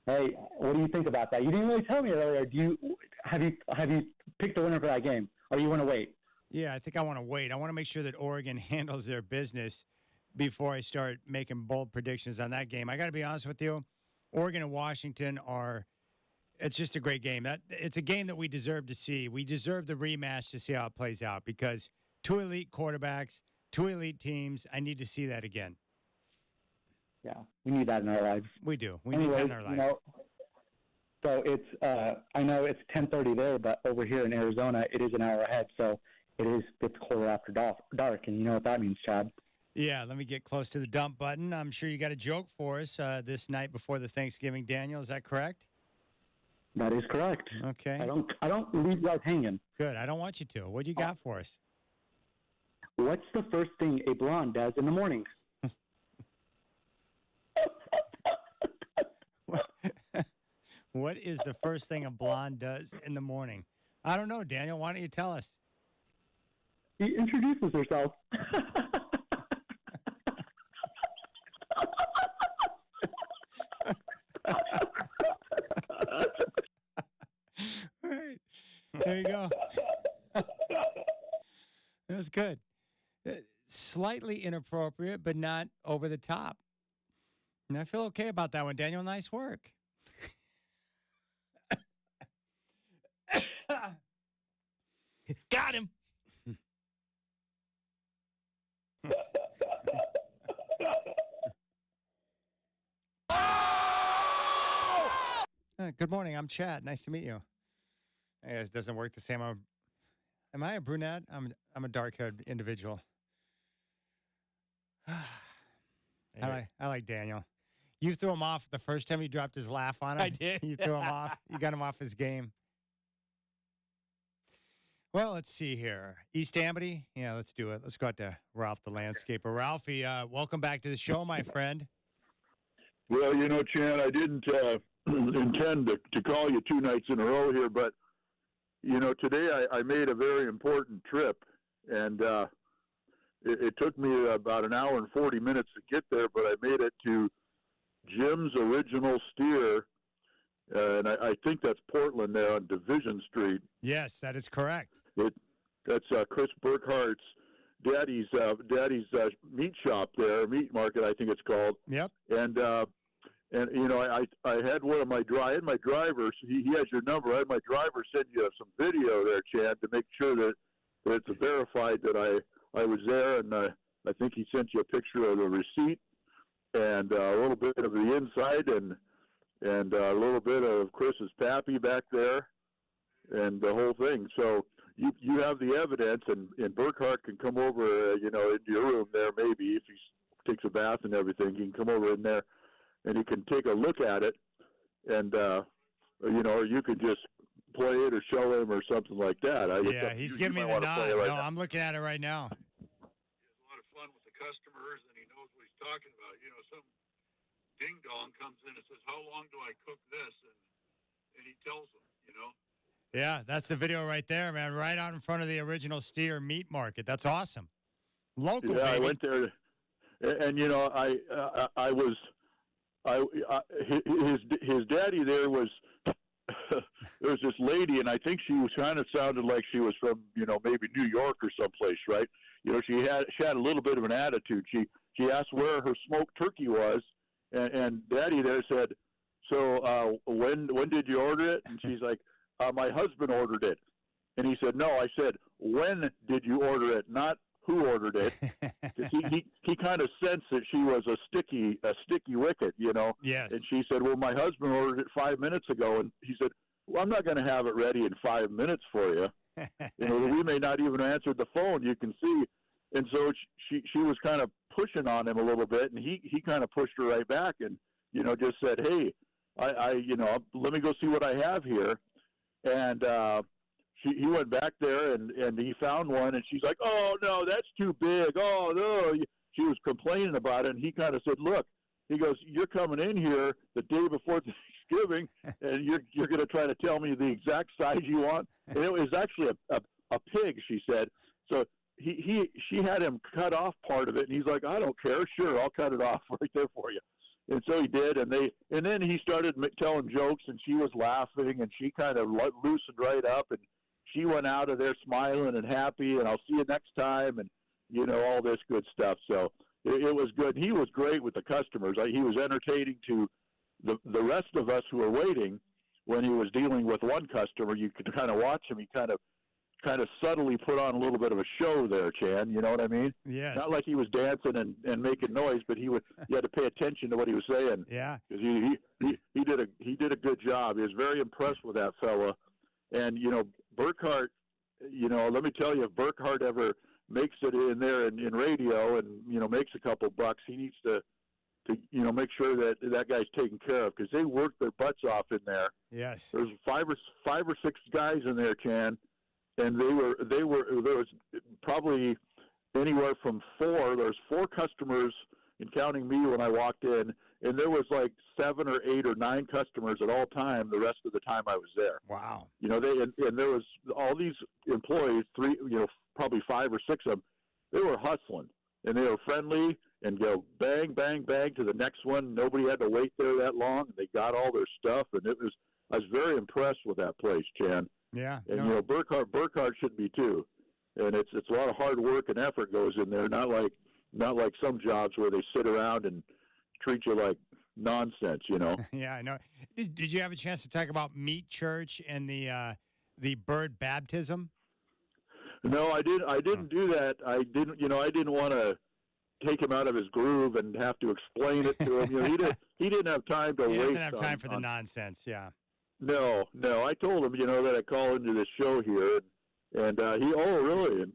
S6: Hey, what do you think about that? You didn't really tell me earlier. Have you picked the winner for that game, or you want to wait?
S1: Yeah, I think I want to wait. I want to make sure that Oregon handles their business before I start making bold predictions on that game. I got to be honest with you. Oregon and Washington it's just a great game. It's a game that we deserve to see. We deserve the rematch to see how it plays out because 2 elite quarterbacks, 2 elite teams. I need to see that again.
S6: Yeah, we need that in our lives.
S1: We do. We need that in our lives.
S6: So it's I know it's 10:30 there, but over here in Arizona, it is an hour ahead. So it's quarter after dark, and you know what that means, Chad.
S1: Yeah, let me get close to the dump button. I'm sure you got a joke for us this night before the Thanksgiving, Daniel. Is that correct?
S6: That is correct.
S1: Okay.
S6: I don't leave you guys hanging.
S1: Good. I don't want you to. What do you got for us?
S6: What's the first thing a blonde does in the morning?
S1: What is the first thing a blonde does in the morning? I don't know, Daniel. Why don't you tell us?
S6: She introduces herself.
S1: All right. There you go. That was good. Slightly inappropriate, but not over the top. And I feel okay about that one, Daniel. Nice work.
S2: Got him.
S1: Good morning. I'm Chad. Nice to meet you. I guess it doesn't work the same. Am I a brunette? I'm a dark-haired individual. I like Daniel. You threw him off the first time you dropped his laugh on him.
S2: I did.
S1: You threw him off. You got him off his game. Well, let's see here. East Amity? Yeah, let's do it. Let's go out to Ralph the landscaper. Ralphie, welcome back to the show, my friend.
S7: Well, Chan, I didn't intend to call you 2 nights in a row here, but, today I made a very important trip, and it took me about an hour and 40 minutes to get there, but I made it to Jim's Original Steer, and I think that's Portland there on Division Street.
S1: Yes, that is correct.
S7: That's Chrris Burkhardt's daddy's meat shop there, meat market, I think it's called.
S1: Yep.
S7: And I had one of my drivers. He has your number. I had my driver send you some video there, Chad, to make sure that it's verified that I was there. And I think he sent you a picture of the receipt and a little bit of the inside and a little bit of Chris's pappy back there and the whole thing. So you have the evidence, and Burkhardt can come over, into your room there maybe if he takes a bath and everything. He can come over in there, and he can take a look at it, and, or you could just play it or show him or something like that.
S1: He's giving me the nod. No, I'm looking at it right now.
S7: He has a lot of fun with the customers, and he knows what he's talking about. Some ding-dong comes in and says, how long do I cook this? And he tells them,
S1: Yeah, that's the video right there, man, right out in front of the Original Steer meat market. That's awesome. Local,
S7: yeah,
S1: baby.
S7: I went there, and his daddy there was there was this lady, and I think she was kind of sounded like she was from maybe New York or someplace, right? She had a little bit of an attitude. She asked where her smoked turkey was, and Daddy there said, so when did you order it? And she's like, my husband ordered it. And he said, no. I said, when did you order it? Not who ordered it. he kind of sensed that she was a sticky wicket,
S1: Yes.
S7: And she said, well, my husband ordered it 5 minutes ago. And he said, well, I'm not going to have it ready in 5 minutes for you. We may not even answer the phone. You can see. And so she was kind of pushing on him a little bit, and he kind of pushed her right back and, just said, hey, I let me go see what I have here. And he went back there and he found one, and she's like, oh, no, that's too big. Oh, no. She was complaining about it, and he kind of said, look, he goes, you're coming in here the day before Thanksgiving, and you're going to try to tell me the exact size you want. And it was actually a pig, she said. So she had him cut off part of it, and he's like, I don't care. Sure, I'll cut it off right there for you. And so he did, and then he started telling jokes, and she was laughing, and she kind of loosened right up, and she went out of there smiling and happy, and I'll see you next time, and all this good stuff. So it was good. He was great with the customers. He was entertaining to the rest of us who were waiting. When he was dealing with one customer, you could kind of watch him. He kind of subtly put on a little bit of a show there, Chan. You know what I mean?
S1: Yes.
S7: Not like he was dancing and making noise, but you had to pay attention to what he was saying.
S1: Yeah.
S7: Because he did a good job. He was very impressed with that fella. And Burkhardt, let me tell you, if Burkhardt ever makes it in there in radio and makes a couple bucks, he needs to make sure that guy's taken care of, because they worked their butts off in there.
S1: Yes.
S7: There's five or six guys in there, Chan. And there was probably anywhere from four. There's 4 customers, and counting me when I walked in, and there was like 7 or 8 or 9 customers at all time. The rest of the time I was there.
S1: Wow.
S7: And there was all these employees, probably 5 or 6 of them. They were hustling, and they were friendly, and go bang, bang, bang to the next one. Nobody had to wait there that long. They got all their stuff, and I was very impressed with that place, Chan.
S1: Yeah.
S7: And Burkhardt should be too. And it's a lot of hard work and effort goes in there, not like some jobs where they sit around and treat you like nonsense,
S1: Yeah, I know. Did you have a chance to talk about Meat Church and the bird baptism?
S7: No, I didn't do that. I didn't want to take him out of his groove and have to explain it to him. He didn't have time to
S1: He
S7: waste.
S1: doesn't have time for the nonsense, yeah.
S7: No. I told him, that I call into this show here, and he, oh, really? And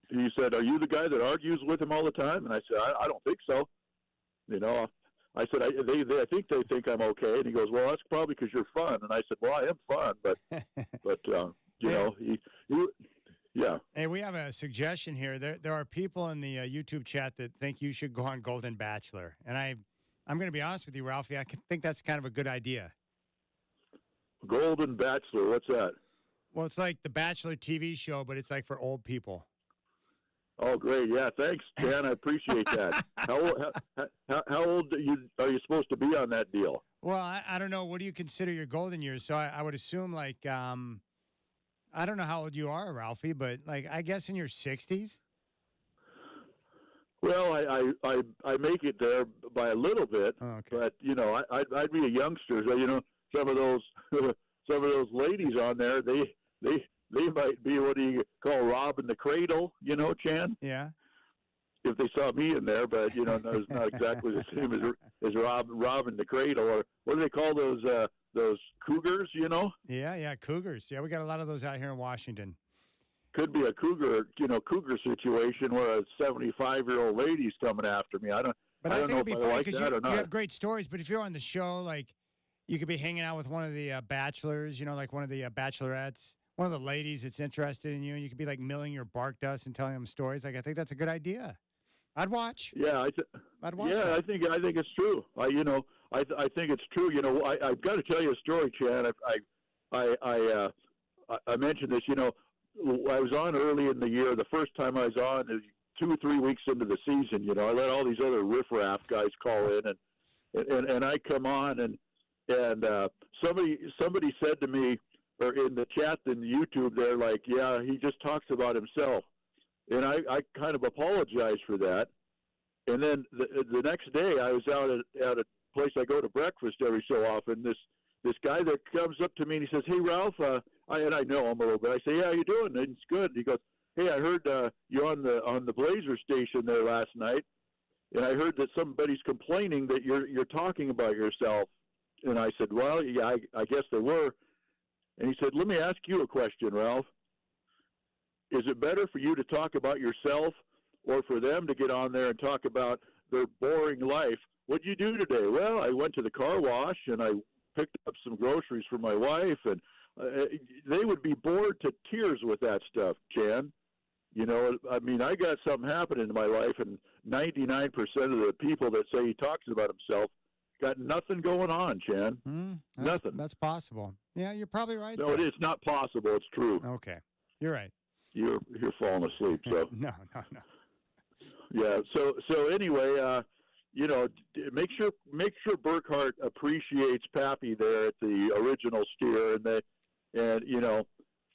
S7: he said, are you the guy that argues with him all the time? And I said, I don't think so. I said, I think they think I'm okay. And he goes, well, that's probably because you're fun. And I said, well, I am fun, but you know, yeah.
S1: Hey, we have a suggestion here. There are people in the YouTube chat that think you should go on Golden Bachelor. And I'm going to be honest with you, Ralphie. I think that's kind of a good idea.
S7: Golden Bachelor, what's that?
S1: Well, it's like the Bachelor TV show, but it's like for old people.
S7: Oh, great! Yeah, thanks, Dan. I appreciate that. How old are you supposed to be on that deal?
S1: Well, I don't know. What do you consider your golden years? So I would assume like I don't know how old you are, Ralphie, but like I guess in your 60s.
S7: Well, I make it there by a little bit,
S1: Oh, okay.
S7: but you know I'd be a youngster. So, you know, some of those ladies on there they might be what do you call robbing the cradle, you know, Chan?
S1: Yeah.
S7: If they saw me in there, but you know, it's not exactly the same as robbing the cradle, or what do they call those cougars? You know?
S1: Yeah, cougars. Yeah, we got a lot of those out here in Washington.
S7: Could be a cougar situation where a 75-year-old lady's coming after me. I don't know if I like that or not.
S1: You have great stories, but if you're on the show, like you could be hanging out with one of the bachelors, you know, like one of the bachelorettes. One of the ladies that's interested in you, and you could be like milling your bark dust and telling them stories. Like I think that's a good idea. I'd watch.
S7: Yeah,
S1: I'd watch.
S7: Yeah,
S1: that.
S7: I think it's true. I think it's true. You know, I've got to tell you a story, Chan. I mentioned this. You know, I was on early in the year. The first time I was on, it was 2 or 3 weeks into the season. You know, I let all these other riffraff guys call in, and I come on, and somebody said to me, or in the chat in YouTube, they're like, yeah, he just talks about himself. And I kind of apologized for that. And then the next day I was out at a place I go to breakfast every so often. This guy that comes up to me and he says, hey, Ralph, I know him a little bit. I say, yeah, how you doing? And it's good. And he goes, hey, I heard you on the Blazer station there last night. And I heard that somebody's complaining that you're talking about yourself. And I said, well, yeah, I guess they were. And he said, let me ask you a question, Ralph. Is it better for you to talk about yourself or for them to get on there and talk about their boring life? What'd you do today? Well, I went to the car wash and I picked up some groceries for my wife. And they would be bored to tears with that stuff, Chan. You know, I mean, I got something happening in my life, and 99% of the people that say he talks about himself got nothing going on, Chan. Nothing.
S1: That's possible. Yeah, you're probably right.
S7: No, it is not possible. It's true.
S1: Okay, you're right.
S7: You're falling asleep. So
S1: no.
S7: Yeah. So anyway, you know, make sure Burkhardt appreciates Pappy there at the original steer, and you know,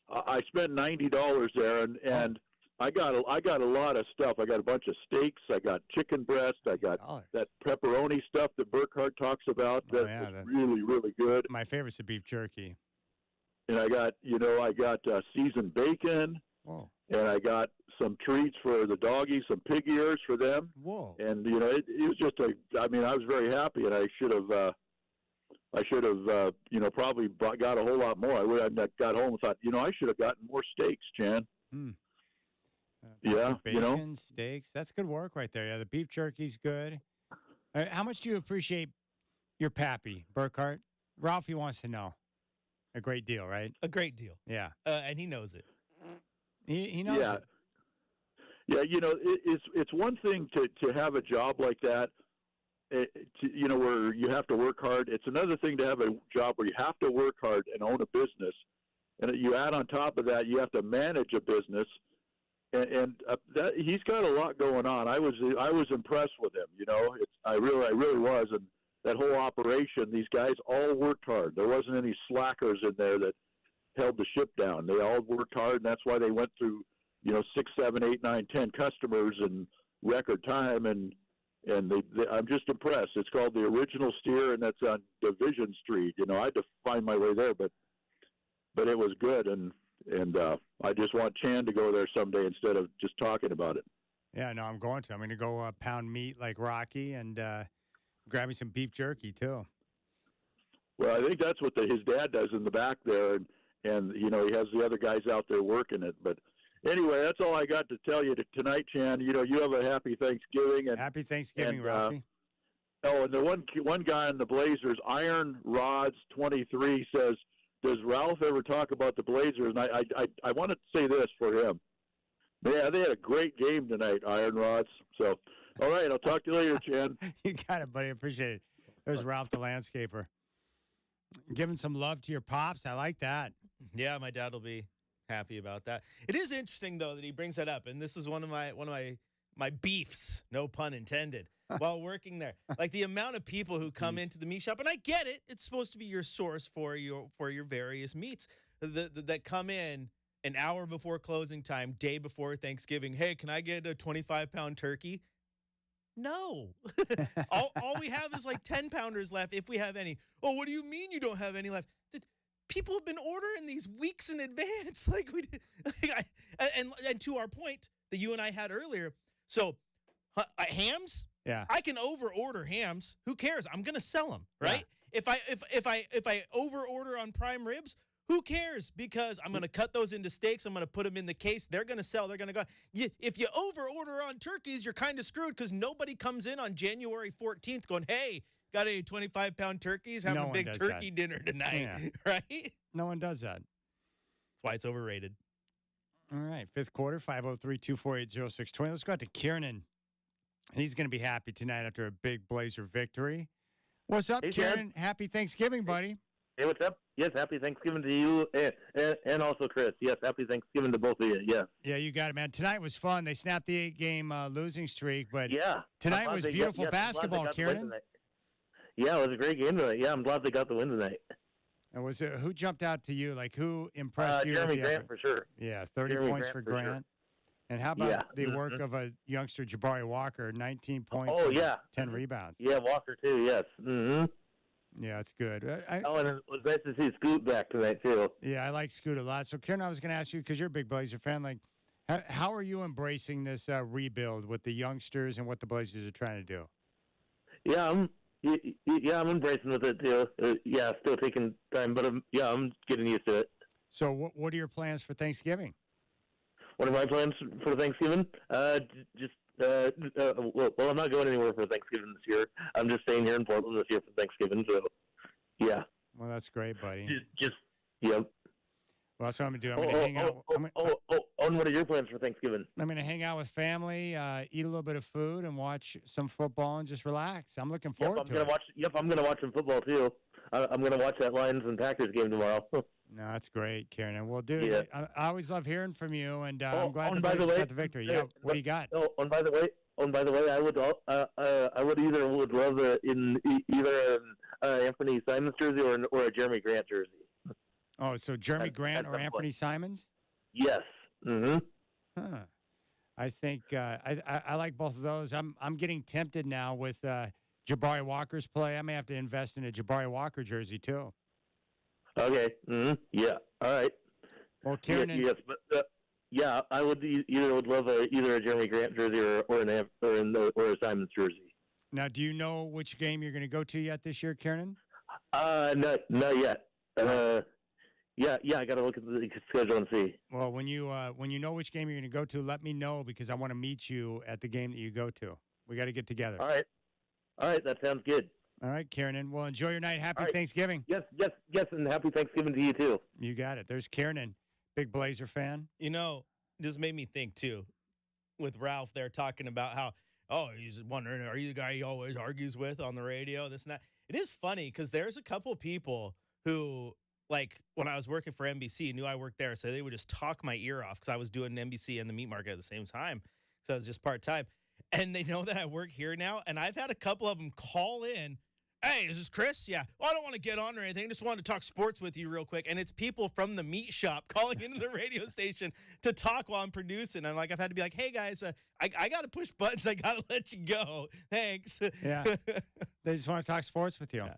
S7: I spent $90 there, and I got a lot of stuff. I got a bunch of steaks. I got chicken breast. I got that pepperoni stuff that Burkhardt talks about. That's really, really good.
S1: My favorite's the beef jerky.
S7: And I got seasoned bacon.
S1: Whoa.
S7: And I got some treats for the doggies, some pig ears for them.
S1: Whoa.
S7: And you know, it was just I was very happy, and I should have you know, probably got a whole lot more. I would have got home and thought, you know, I should have gotten more steaks, Chan. Yeah,
S1: bacon,
S7: you know,
S1: steaks. That's good work right there. Yeah, the beef jerky's good. How much do you appreciate your Pappy, Burkhardt? Ralphie wants to know. A great deal, right?
S2: A great deal.
S1: Yeah.
S2: And he knows it.
S1: He knows it.
S7: Yeah, you know, it's one thing to have a job like that, you know, where you have to work hard. It's another thing to have a job where you have to work hard and own a business. And you add on top of that, you have to manage a business. And that, he's got a lot going on. I was impressed with him. You know, I really was. And that whole operation, these guys all worked hard. There wasn't any slackers in there that held the ship down. They all worked hard, and that's why they went through, you know, 6, 7, 8, 9, 10 customers in record time. And I'm just impressed. It's called the Original Steer, and that's on Division Street. You know, I had to find my way there, but it was good. And I just want Chan to go there someday instead of just talking about it.
S1: Yeah, no, I'm going to. I'm going to go pound meat like Rocky and grab me some beef jerky, too.
S7: Well, I think that's what his dad does in the back there, and you know, he has the other guys out there working it. But anyway, that's all I got to tell you tonight, Chan. You know, you have a happy Thanksgiving.
S1: Happy Thanksgiving, Ralphie.
S7: Oh, and the one guy in the Blazers, Iron Rods 23, says, "Does Ralph ever talk about the Blazers?" And I want to say this for him. Yeah, they had a great game tonight, Iron Rods. So, all right, I'll talk to you later, Chan.
S1: You got it, buddy. Appreciate it. There's Ralph the landscaper. Giving some love to your pops. I like that.
S2: Yeah, my dad will be happy about that. It is interesting though that he brings that up, and this was one of my beefs, no pun intended, while working there. Like the amount of people who come into the meat shop, and I get it. It's supposed to be your source for your various meats that come in an hour before closing time, day before Thanksgiving. Hey, can I get a 25-pound turkey? No. all we have is like 10-pounders left, if we have any. Oh, what do you mean you don't have any left? People have been ordering these weeks in advance. And to our point that you and I had earlier. So hams,
S1: yeah,
S2: I can over order hams. Who cares? I'm going to sell them, right? Yeah. If I over order on prime ribs, who cares? Because I'm going to cut those into steaks. I'm going to put them in the case. They're going to sell. They're going to go. If you over order on turkeys, you're kind of screwed because nobody comes in on January 14th going, hey, got any 25-pound turkeys? Have a big turkey dinner tonight, right?
S1: No one does that.
S2: That's why it's overrated.
S1: All right, fifth quarter, 503-248-0620. Let's go out to Kieran. He's going to be happy tonight after a big Blazer victory. What's up, Kieran? Happy Thanksgiving, buddy.
S8: Hey, what's up? Yes, happy Thanksgiving to you and also Chris. Yes, happy Thanksgiving to both of you. Yes.
S1: Yeah, you got it, man. Tonight was fun. They snapped the 8-game losing streak, but
S8: yeah,
S1: tonight was beautiful basketball, Kieran.
S8: Yeah, it was a great game tonight. Yeah, I'm glad they got the win tonight.
S1: And who jumped out to you? Like, who impressed you?
S8: Jeremy Grant, for sure.
S1: Yeah, 30 points for Grant. Sure. And how about the work of a youngster, Jabari Walker, 19 points, 10 rebounds?
S8: Yeah, Walker, too, yes. Mm-hmm.
S1: Yeah, it's good.
S8: And it was nice to see Scoot back tonight, too.
S1: Yeah, I like Scoot a lot. So, Kieran, I was going to ask you, because you're a big Blazer fan, like, how are you embracing this rebuild with the youngsters and what the Blazers are trying to do?
S8: Yeah, I'm embracing with it, too. Still taking time, but I'm getting used to it.
S1: So, what are your plans for Thanksgiving?
S8: What are my plans for Thanksgiving? Well, I'm not going anywhere for Thanksgiving this year. I'm just staying here in Portland this year for Thanksgiving. So, yeah.
S1: Well, that's great, buddy.
S8: Yep.
S1: Well, that's what I'm going to do. I'm going to hang out.
S8: And what are your plans for Thanksgiving?
S1: I'm going to hang out with family, eat a little bit of food, and watch some football and just relax. I'm looking forward to it.
S8: I'm going to watch some football, too. I'm going to watch that Lions and Packers game tomorrow.
S1: No, that's great, Kieran. And we'll do it. I always love hearing from you, and I'm glad the Blazers got the victory. Yeah, what do you got?
S8: And by the way, I would either love in either Anthony Simons jersey or a Jeremy Grant jersey.
S1: Oh, so Jeremy Grant or Anthony Simons?
S8: Yes. Mm-hmm.
S1: Huh. I think I like both of those. I'm getting tempted now with Jabari Walker's play. I may have to invest in a Jabari Walker jersey too.
S8: Okay. Mm-hmm. Yeah. All right.
S1: Well, Kieran.
S8: Yes, but I would love either a Jeremy Grant jersey or a Simons jersey.
S1: Now, do you know which game you're going to go to yet this year, Kieran?
S8: Not yet. I got to look at the schedule and see.
S1: Well, when you know which game you're going to go to, let me know because I want to meet you at the game that you go to. We got to get together.
S8: All right, that sounds good.
S1: All right, Kieran. Well, enjoy your night. Happy Thanksgiving.
S8: Yes, and happy Thanksgiving to you too.
S1: You got it. There's Kieran, big Blazer fan.
S2: You know, just made me think too, with Ralph there talking about how, he's wondering, are you the guy he always argues with on the radio, this and that. It is funny because there's a couple people who, like, when I was working for NBC, knew I worked there, so they would just talk my ear off because I was doing NBC and the meat market at the same time. So I was just part-time. And they know that I work here now, and I've had a couple of them call in. Hey, is this Chris? Yeah. Well, I don't want to get on or anything. Just wanted to talk sports with you real quick. And it's people from the meat shop calling into the radio station to talk while I'm producing. I'm like, I've had to be like, hey, guys, I got to push buttons. I got to let you go. Thanks.
S1: Yeah. They just want to talk sports with you. Yeah.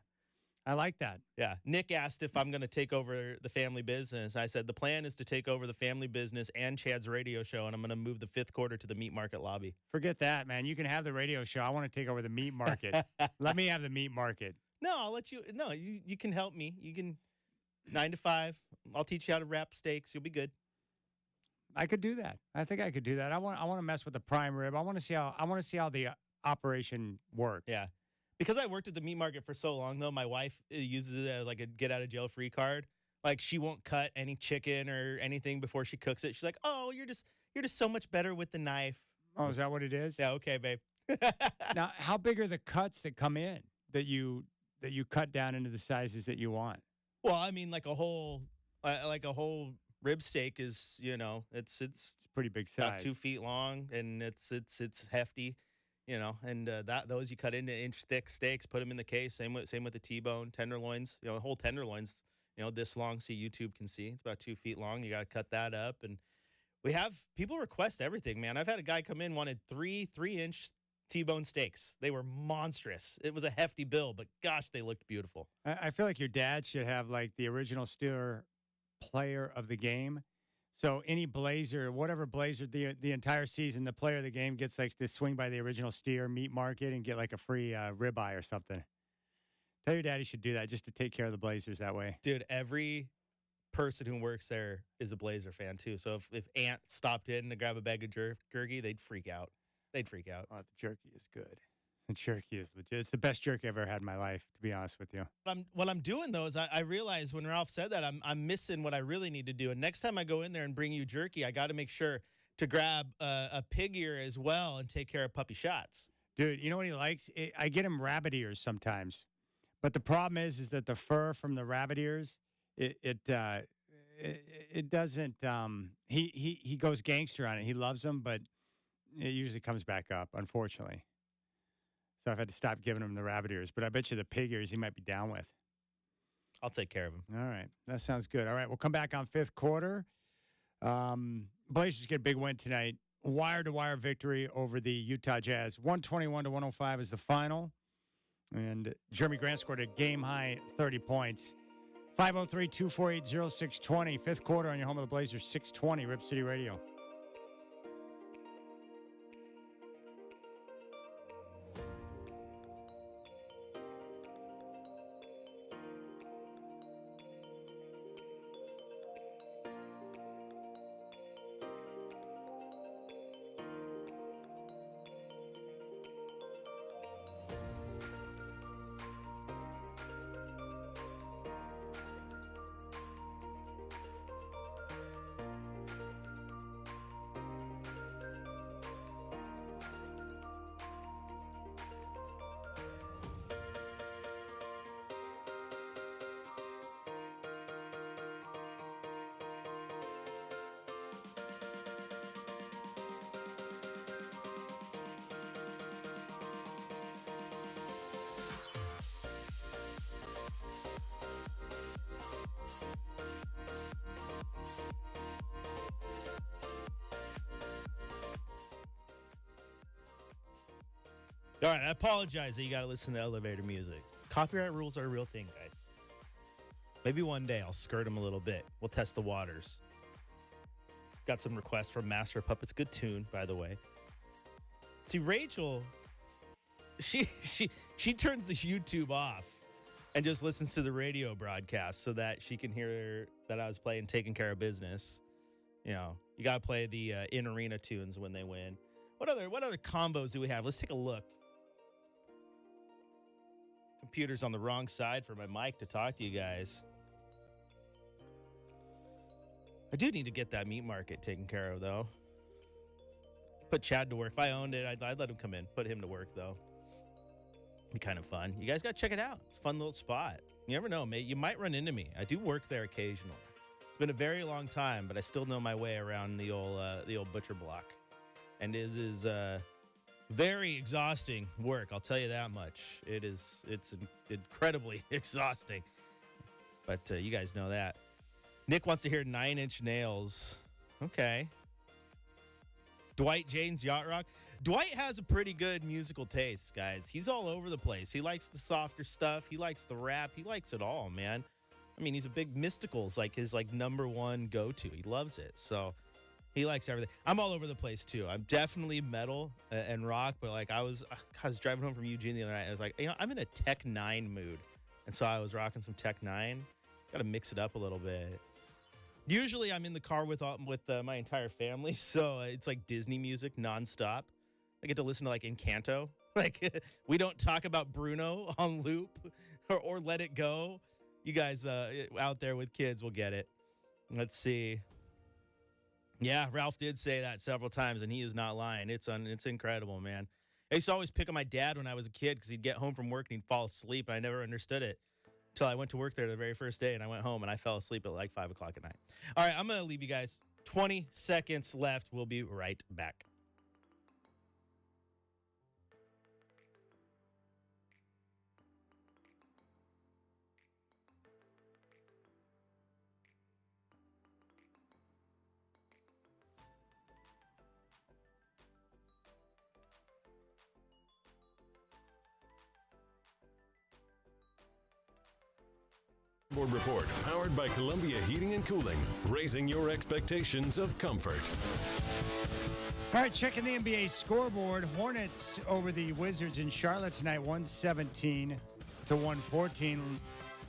S1: I like that.
S2: Yeah. Nick asked if I'm going to take over the family business. I said, the plan is to take over the family business and Chad's radio show, and I'm going to move the fifth quarter to the meat market lobby.
S1: Forget that, man. You can have the radio show. I want to take over the meat market. Let me have the meat market.
S2: No, I'll let you. No, you can help me. You can 9 to 5. I'll teach you how to wrap steaks. You'll be good.
S1: I could do that. I think I could do that. I want to mess with the prime rib. I want to see how the operation works.
S2: Yeah. Because I worked at the meat market for so long, though, my wife uses it as like a get out of jail free card. Like she won't cut any chicken or anything before she cooks it. She's like, "Oh, you're just so much better with the knife."
S1: Oh, is that what it is?
S2: Yeah, okay, babe.
S1: Now, how big are the cuts that come in that you cut down into the sizes that you want?
S2: Well, I mean, like a whole rib steak is, it's
S1: It's a pretty big size.
S2: about 2 feet long, and it's hefty, and those you cut into inch thick steaks, put them in the case. Same with the T-bone, tenderloins. Whole tenderloins, this long, so YouTube can see. It's about 2 feet long. You got to cut that up, and we have people request everything, man. I've had a guy come in, wanted 3-inch T-bone steaks. They were monstrous. It was a hefty bill, but gosh, they looked beautiful.
S1: I feel like your dad should have like the original Steeler player of the game. So any Blazer, whatever Blazer, the entire season, the player of the game gets like to swing by the original Steer meat market and get like a free ribeye or something. Tell your dad he should do that just to take care of the Blazers that way.
S2: Dude, every person who works there is a Blazer fan too. So if Aunt stopped in to grab a bag of jerky, they'd freak out. They'd freak out.
S1: Oh, the jerky is good. The jerky is legit. It's the best jerky I've ever had in my life, to be honest with you.
S2: What I'm doing, though, is I realized when Ralph said that, I'm missing what I really need to do. And next time I go in there and bring you jerky, I got to make sure to grab a pig ear as well and take care of puppy shots.
S1: Dude, you know what he likes? I get him rabbit ears sometimes. But the problem is that the fur from the rabbit ears, it doesn't, he goes gangster on it. He loves them, but it usually comes back up, unfortunately. So I've had to stop giving him the rabbit ears. But I bet you the pig ears he might be down with.
S2: I'll take care of him.
S1: All right. That sounds good. All right. We'll come back on fifth quarter. Blazers get a big win tonight. Wire-to-wire victory over the Utah Jazz. 121-105 is the final. And Jeremy Grant scored a game-high 30 points. 503-248-0620. Fifth quarter on your home of the Blazers, 620, Rip City Radio.
S2: All right, I apologize that you got to listen to elevator music. Copyright rules are a real thing, guys. Maybe one day I'll skirt them a little bit. We'll test the waters. Got some requests from Master of Puppets. Good tune, by the way. See, Rachel, she turns the YouTube off and just listens to the radio broadcast so that she can hear that I was playing Taking Care of Business. You got to play the in-arena tunes when they win. What other combos do we have? Let's take a look. Computer's on the wrong side for my mic to talk to you guys. I do need to get that meat market taken care of, though. Put Chad to work. If I owned it, I'd let him come in. Put him to work, though. Be kind of fun. You guys got to check it out. It's a fun little spot. You never know, mate. You might run into me. I do work there occasionally. It's been a very long time, but I still know my way around the old butcher block. And it is very exhausting work. I'll tell you that much. It's incredibly exhausting. But you guys know that. Nick wants to hear 9 Inch Nails. Okay. Dwight Jane's Yacht Rock. Dwight has a pretty good musical taste, guys. He's all over the place. He likes the softer stuff. He likes the rap. He likes it all, man. I mean, he's a big Mysticals, like his number one go-to. He loves it. So he likes everything. I'm all over the place too. I'm definitely metal and rock, but I was driving home from Eugene the other night. I was like, I'm in a Tech 9 mood. And so I was rocking some Tech 9. Got to mix it up a little bit. Usually I'm in the car with my entire family, so it's like Disney music nonstop. I get to listen to Encanto Like, we don't talk about Bruno on loop or Let It Go. You guys out there with kids will get it. Let's see. Yeah, Ralph did say that several times, and he is not lying. It's incredible, man. I used to always pick on my dad when I was a kid because he'd get home from work and he'd fall asleep. I never understood it until I went to work there the very first day, and I went home, and I fell asleep at like 5 o'clock at night. All right, I'm going to leave you guys. 20 seconds left. We'll be right back.
S3: Board Report, powered by Columbia Heating and Cooling, raising your expectations of comfort.
S1: All right, checking the NBA scoreboard. Hornets over the Wizards in Charlotte tonight, 117 to 114.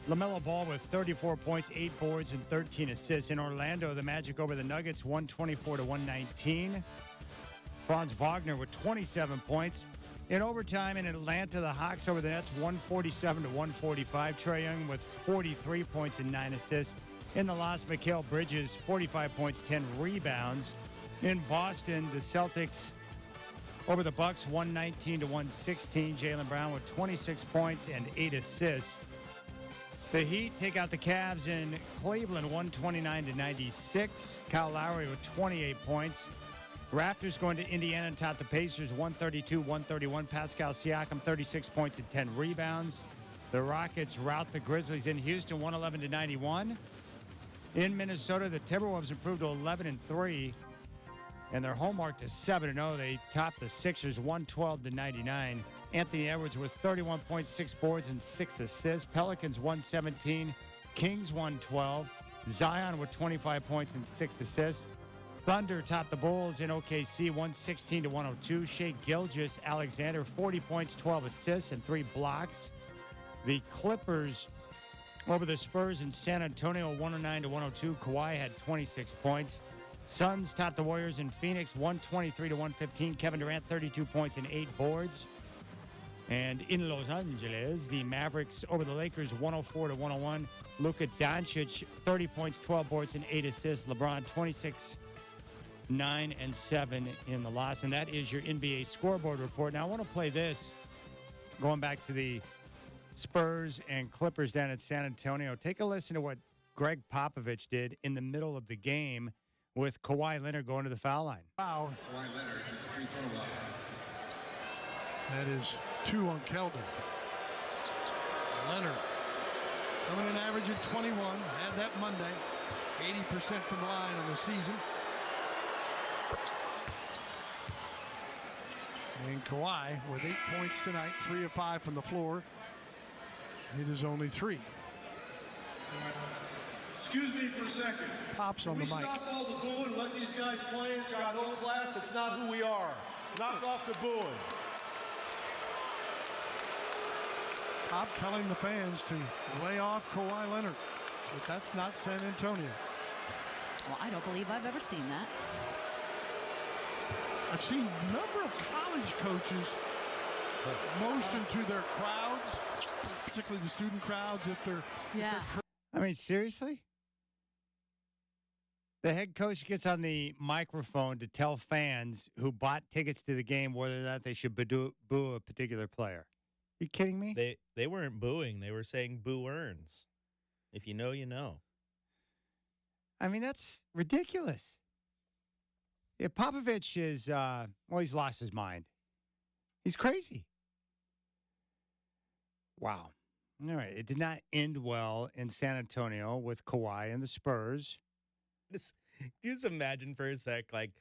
S1: LaMelo Ball with 34 points, 8 boards, and 13 assists. In Orlando, the Magic over the Nuggets, 124 to 119. Franz Wagner with 27 points. In overtime in Atlanta, the Hawks over the Nets, 147 to 145. Trae Young with 43 points and 9 assists. In the loss, Mikal Bridges, 45 points, 10 rebounds. In Boston, the Celtics over the Bucks, 119 to 116. Jaylen Brown with 26 points and 8 assists. The Heat take out the Cavs in Cleveland, 129 to 96. Kyle Lowry with 28 points. Raptors going to Indiana and top the Pacers 132-131. Pascal Siakam 36 points and 10 rebounds. The Rockets rout the Grizzlies in Houston 111-91. In Minnesota, the Timberwolves improved to 11-3, and their home mark to 7-0. They topped the Sixers 112-99. Anthony Edwards with 31.6 boards and 6 assists. Pelicans 117, Kings 112. Zion with 25 points and 6 assists. Thunder topped the Bulls in OKC 116 to 102. Shai Gilgeous-Alexander 40 points, 12 assists, and 3 blocks. The Clippers over the Spurs in San Antonio 109 to 102. Kawhi had 26 points. Suns topped the Warriors in Phoenix 123 to 115. Kevin Durant 32 points and 8 boards. And in Los Angeles, the Mavericks over the Lakers 104 to 101. Luka Doncic 30 points, 12 boards, and 8 assists. LeBron 26. 9 and 7 in the loss. And that is your NBA scoreboard report. Now, I want to play this, going back to the Spurs and Clippers down in San Antonio. Take a listen to what Greg Popovich did in the middle of the game with Kawhi Leonard going to the foul line.
S9: Foul. Kawhi Leonard at the free throw line. That is 2 on Keldon. Leonard coming an average of 21. Had that Monday. 80% from the line on the season. And Kawhi with 8 points tonight, 3 of 5 from the floor. It is only 3.
S10: Excuse me for a second.
S9: Pops on the mic.
S10: Stop all the booing and let these guys play. It's got no class. It's not who we are. Knock off the booing.
S9: Pop telling the fans to lay off Kawhi Leonard. But that's not San Antonio.
S11: Well, I don't believe I've ever seen that.
S9: I've seen a number of college coaches motion to their crowds, particularly the student crowds, if they're...
S11: Yeah.
S1: I mean, seriously? The head coach gets on the microphone to tell fans who bought tickets to the game whether or not they should boo a particular player. Are you kidding me?
S2: They weren't booing. They were saying boo earns. If you know, you know.
S1: I mean, that's ridiculous. Yeah, Popovich is, he's lost his mind. He's crazy. Wow. All right. It did not end well in San Antonio with Kawhi and the Spurs.
S2: Just imagine for a sec, like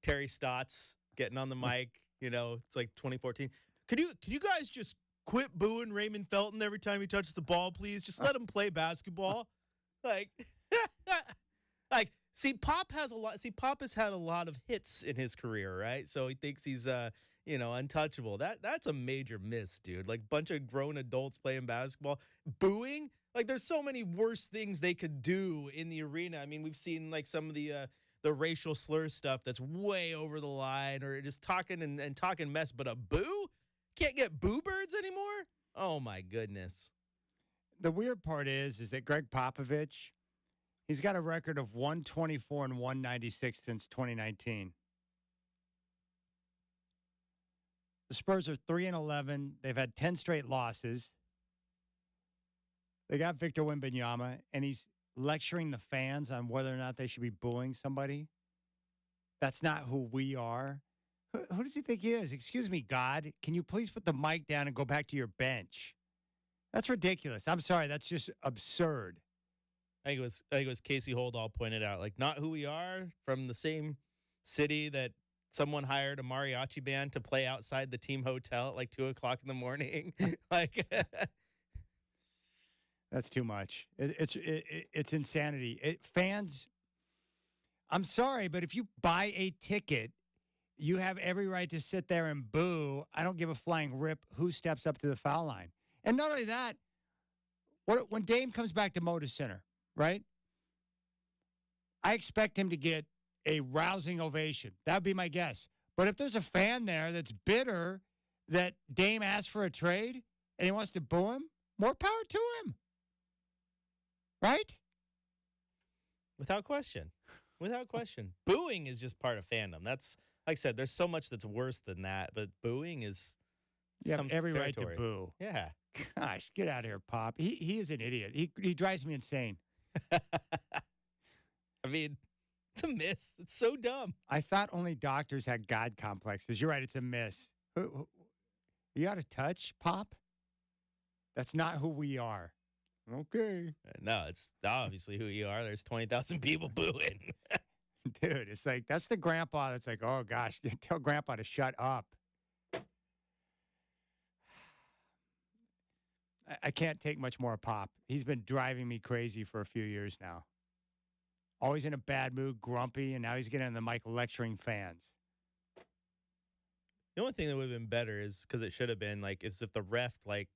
S2: Terry Stotts getting on the mic, it's like 2014. Could you guys just quit booing Raymond Felton every time he touches the ball, please? Just let him play basketball. See, Pop has had a lot of hits in his career, right? So he thinks he's, untouchable. That's a major miss, dude. Like, bunch of grown adults playing basketball. Booing? Like, there's so many worse things they could do in the arena. I mean, we've seen, like, some of the racial slur stuff that's way over the line, or just talking and talking mess. But a boo? Can't get boo birds anymore? Oh, my goodness.
S1: The weird part is that Greg Popovich, he's got a record of 124 and 196 since 2019. The Spurs are 3-11. They've had 10 straight losses. They got Victor Wembanyama, and he's lecturing the fans on whether or not they should be booing somebody. That's not who we are. Who does he think he is? Excuse me, God. Can you please put the mic down and go back to your bench? That's ridiculous. I'm sorry. That's just absurd.
S2: I think it was Casey Holdall pointed out, like, not who we are, from the same city that someone hired a mariachi band to play outside the team hotel at like 2:00 in the morning. Like,
S1: that's too much. It's insanity. Fans, I'm sorry, but if you buy a ticket, you have every right to sit there and boo. I don't give a flying rip who steps up to the foul line. And not only that, when Dame comes back to Moda Center, right? I expect him to get a rousing ovation. That would be my guess. But if there's a fan there that's bitter that Dame asked for a trade and he wants to boo him, more power to him. Right?
S2: without question. Without question. Booing is just part of fandom. That's, like I said, there's so much that's worse than that, but booing is...
S1: You have every right to boo.
S2: Yeah.
S1: Gosh, get out of here, Pop. He is an idiot. He drives me insane.
S2: I mean, it's a miss. It's so dumb.
S1: I thought only doctors had God complexes. You're right. It's a miss. You out of touch, Pop? That's not who we are. Okay.
S2: No, it's obviously who you are. There's 20,000 people booing.
S1: Dude, it's like, that's the grandpa that's like, oh, gosh, tell grandpa to shut up. I can't take much more Pop. He's been driving me crazy for a few years now. Always in a bad mood, grumpy, and now he's getting on the mic lecturing fans.
S2: The only thing that would have been better is, because it should have been, like, is if the ref, like,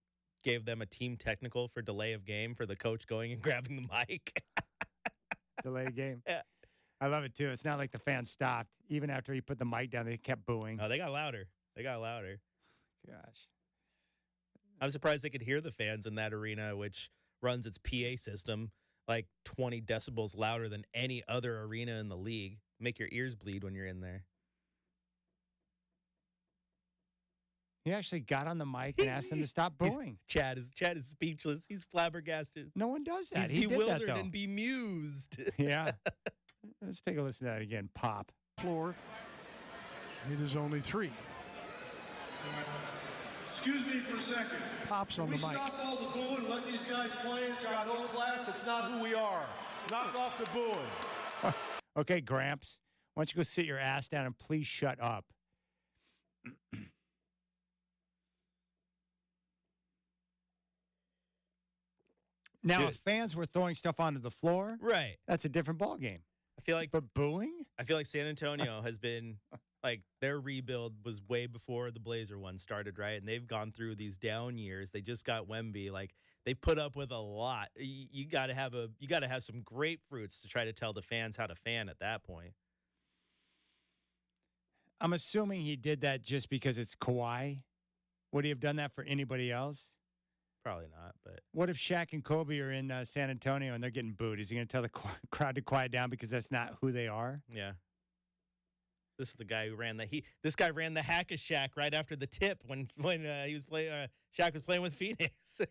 S2: gave them a team technical for delay of game for the coach going and grabbing the mic.
S1: Delay of game?
S2: Yeah.
S1: I love it, too. It's not like the fans stopped. Even after he put the mic down, they kept booing.
S2: Oh, they got louder.
S1: Gosh.
S2: I'm surprised they could hear the fans in that arena, which runs its PA system like 20 decibels louder than any other arena in the league. Make your ears bleed when you're in there.
S1: He actually got on the mic and asked them to stop booing.
S2: Chad is speechless. He's flabbergasted.
S1: No one does that.
S2: He's
S1: he
S2: bewildered
S1: did that,
S2: and bemused.
S1: Yeah. Let's take a listen to that again. Pop.
S9: Floor. It is only 3.
S10: Excuse me for a second.
S9: Pops on the mic.
S10: Stop all the booing. Let these guys play. It's got no class. It's not who we are. Knock off the booing.
S1: Okay, Gramps. Why don't you go sit your ass down and please shut up? Now, if fans were throwing stuff onto the floor,
S2: right,
S1: that's a different ballgame.
S2: I feel like,
S1: but booing?
S2: I feel like San Antonio has been, like, their rebuild was way before the Blazer one started, right? And they've gone through these down years. They just got Wemby. Like, they've put up with a lot. You got to have some grapefruits to try to tell the fans how to fan at that point.
S1: I'm assuming he did that just because it's Kawhi. Would he have done that for anybody else?
S2: Probably not, but...
S1: What if Shaq and Kobe are in San Antonio and they're getting booed? Is he going to tell the crowd to quiet down because that's not who they are?
S2: Yeah. This is the guy who ran this guy ran the Hack-a-Shack right after the tip when he was Shaq was playing with Phoenix.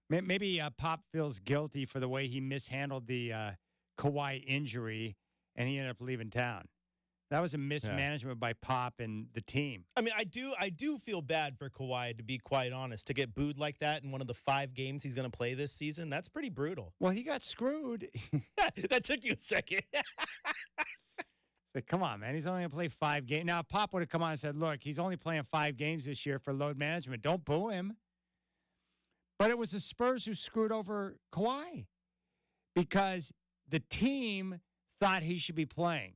S1: Maybe Pop feels guilty for the way he mishandled the Kawhi injury, and he ended up leaving town. That was a mismanagement by Pop and the team.
S2: I mean, I do feel bad for Kawhi, to be quite honest, to get booed like that in one of the 5 games he's going to play this season. That's pretty brutal.
S1: Well, he got screwed.
S2: That took you a second.
S1: Like, come on, man. He's only going to play 5 games. Now, if Pop would have come on and said, look, he's only playing 5 games this year for load management. Don't boo him. But it was the Spurs who screwed over Kawhi because the team thought he should be playing.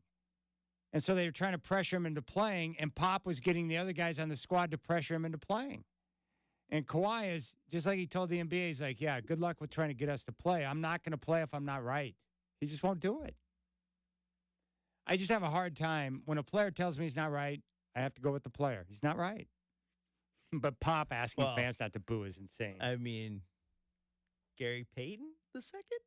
S1: And so they were trying to pressure him into playing, and Pop was getting the other guys on the squad to pressure him into playing. And Kawhi is, just like he told the NBA, he's like, yeah, good luck with trying to get us to play. I'm not going to play if I'm not right. He just won't do it. I just have a hard time. When a player tells me he's not right, I have to go with the player. He's not right. But Pop asking
S2: Well,
S1: fans not to boo is insane.
S2: I mean, Gary Payton the second?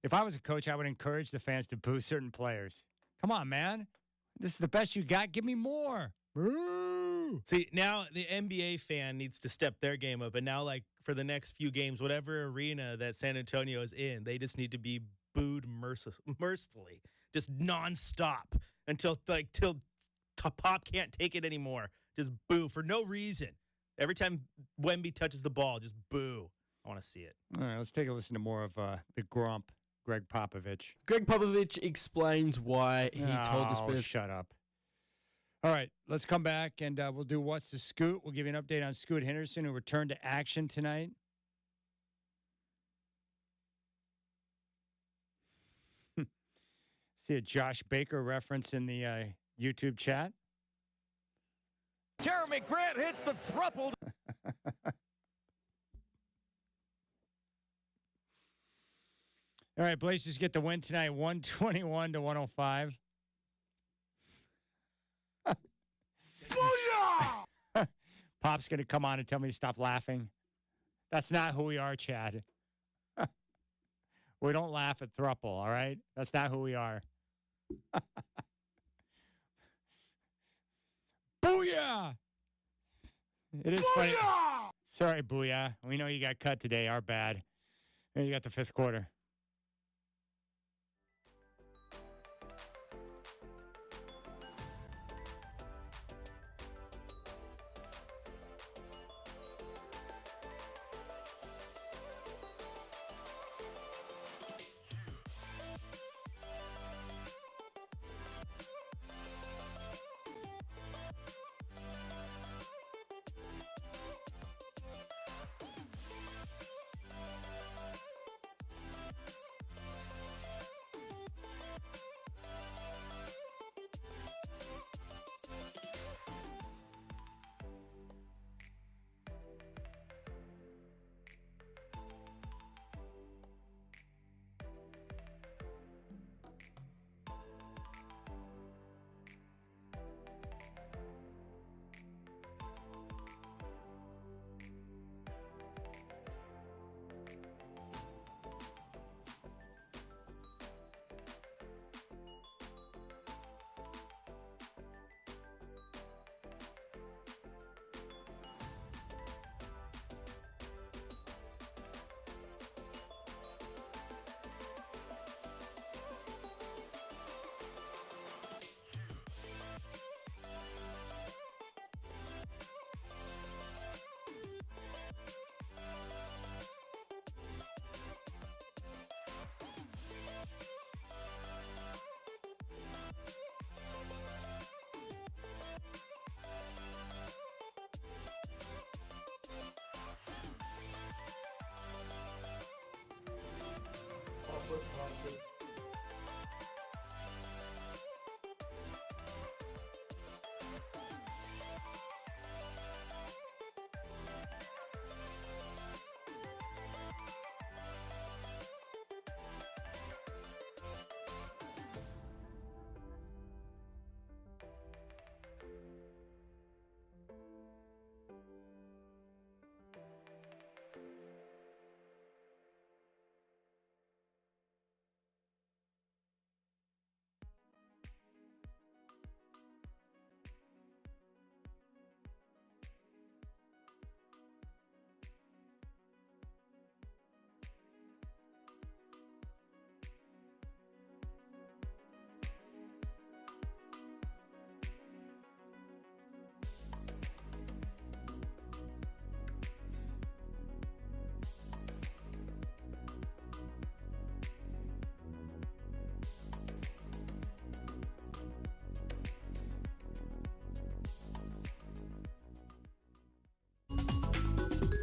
S1: If I was a coach, I would encourage the fans to boo certain players. Come on, man. This is the best you got. Give me more. Boo!
S2: See, now the NBA fan needs to step their game up. And now, like, for the next few games, whatever arena that San Antonio is in, they just need to be booed mercifully, just nonstop until Pop can't take it anymore. Just boo for no reason. Every time Wemby touches the ball, just boo. I want to see it.
S1: All right, let's take a listen to more of the Grump, Greg Popovich.
S12: Greg Popovich explains why he told the Spurs.
S1: Shut up. All right, let's come back and we'll do What's the Scoot. We'll give you an update on Scoot Henderson, who returned to action tonight. See a Josh Baker reference in the YouTube chat.
S4: Jeremy Grant hits the thruple.
S1: All right, Blazers get the win tonight, 121-105. Booyah! Pop's going to come on and tell me to stop laughing. That's not who we are, Chad. We don't laugh at thruple, all right? That's not who we are. Booyah! It is funny. Sorry, Booyah. We know you got cut today. Our bad. And you got the fifth quarter.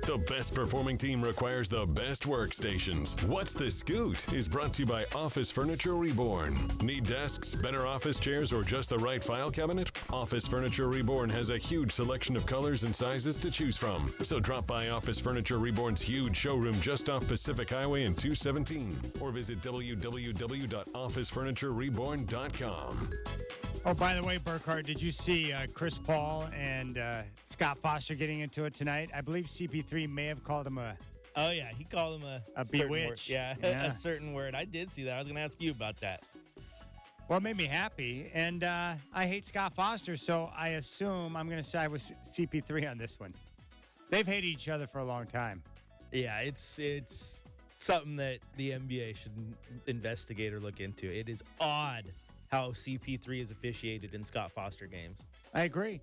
S3: The best performing team requires the best workstations. What's the Scoot is brought to you by Office Furniture Reborn. Need desks, better office chairs, or just the right file cabinet? Office Furniture Reborn has a huge selection of colors and sizes to choose from. So drop by Office Furniture Reborn's huge showroom just off Pacific Highway in 217 or visit www.officefurniturereborn.com.
S1: Oh, by the way, Burkhardt, did you see Chris Paul and Scott Foster getting into it tonight? I believe CP3 may have called him a...
S2: Oh, yeah. He called him a
S1: bewitch.
S2: Yeah, a certain word. I did see that. I was going to ask you about that.
S1: Well, it made me happy, and I hate Scott Foster, so I assume I'm going to side with CP3 on this one. They've hated each other for a long time.
S2: Yeah, it's something that the NBA should investigate or look into. It is odd how CP3 is officiated in Scott Foster games.
S1: I agree.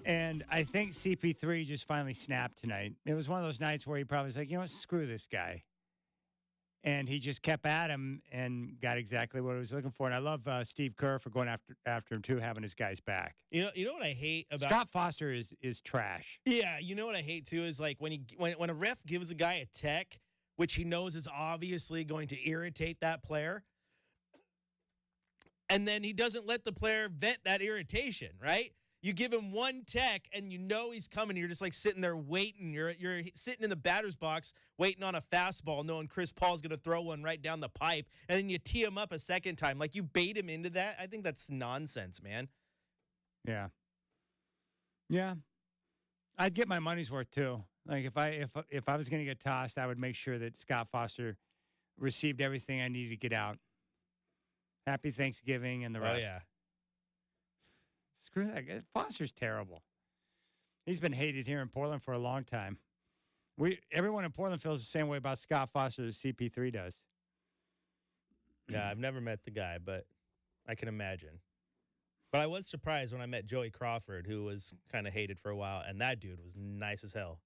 S1: And I think CP3 just finally snapped tonight. It was one of those nights where he probably was like, you know what, screw this guy. And he just kept at him and got exactly what he was looking for. And I love Steve Kerr for going after him, too, having his guys back.
S2: You know what I hate about...
S1: Scott Foster is trash.
S2: Yeah, you know what I hate, too, is like when a ref gives a guy a tech, which he knows is obviously going to irritate that player, and then he doesn't let the player vent that irritation, right? You give him one tech, and you know he's coming. You're just like sitting there waiting. You're sitting in the batter's box waiting on a fastball, knowing Chris Paul's going to throw one right down the pipe, and then you tee him up a second time. Like, you bait him into that. I think that's nonsense, man.
S1: Yeah. Yeah. I'd get my money's worth, too. Like, if I was going to get tossed, I would make sure that Scott Foster received everything I needed to get out. Happy Thanksgiving and the rest.
S2: Oh, yeah.
S1: Screw that guy. Foster's terrible. He's been hated here in Portland for a long time. Everyone in Portland feels the same way about Scott Foster as CP3 does.
S2: Yeah, I've never met the guy, but I can imagine. But I was surprised when I met Joey Crawford, who was kind of hated for a while, and that dude was nice as hell.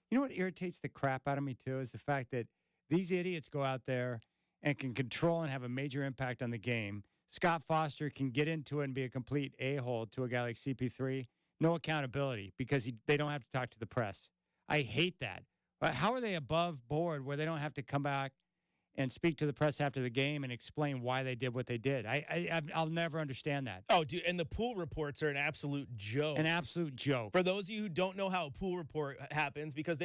S1: You know what irritates the crap out of me, too, is the fact that these idiots go out there and can control and have a major impact on the game. Scott Foster can get into it and be a complete a-hole to a guy like CP3. No accountability because they don't have to talk to the press. I hate that. How are they above board where they don't have to come back and speak to the press after the game and explain why they did what they did? I'll never understand that.
S2: Oh, dude, and the pool reports are an absolute joke.
S1: An absolute joke.
S2: For those of you who don't know how a pool report happens, because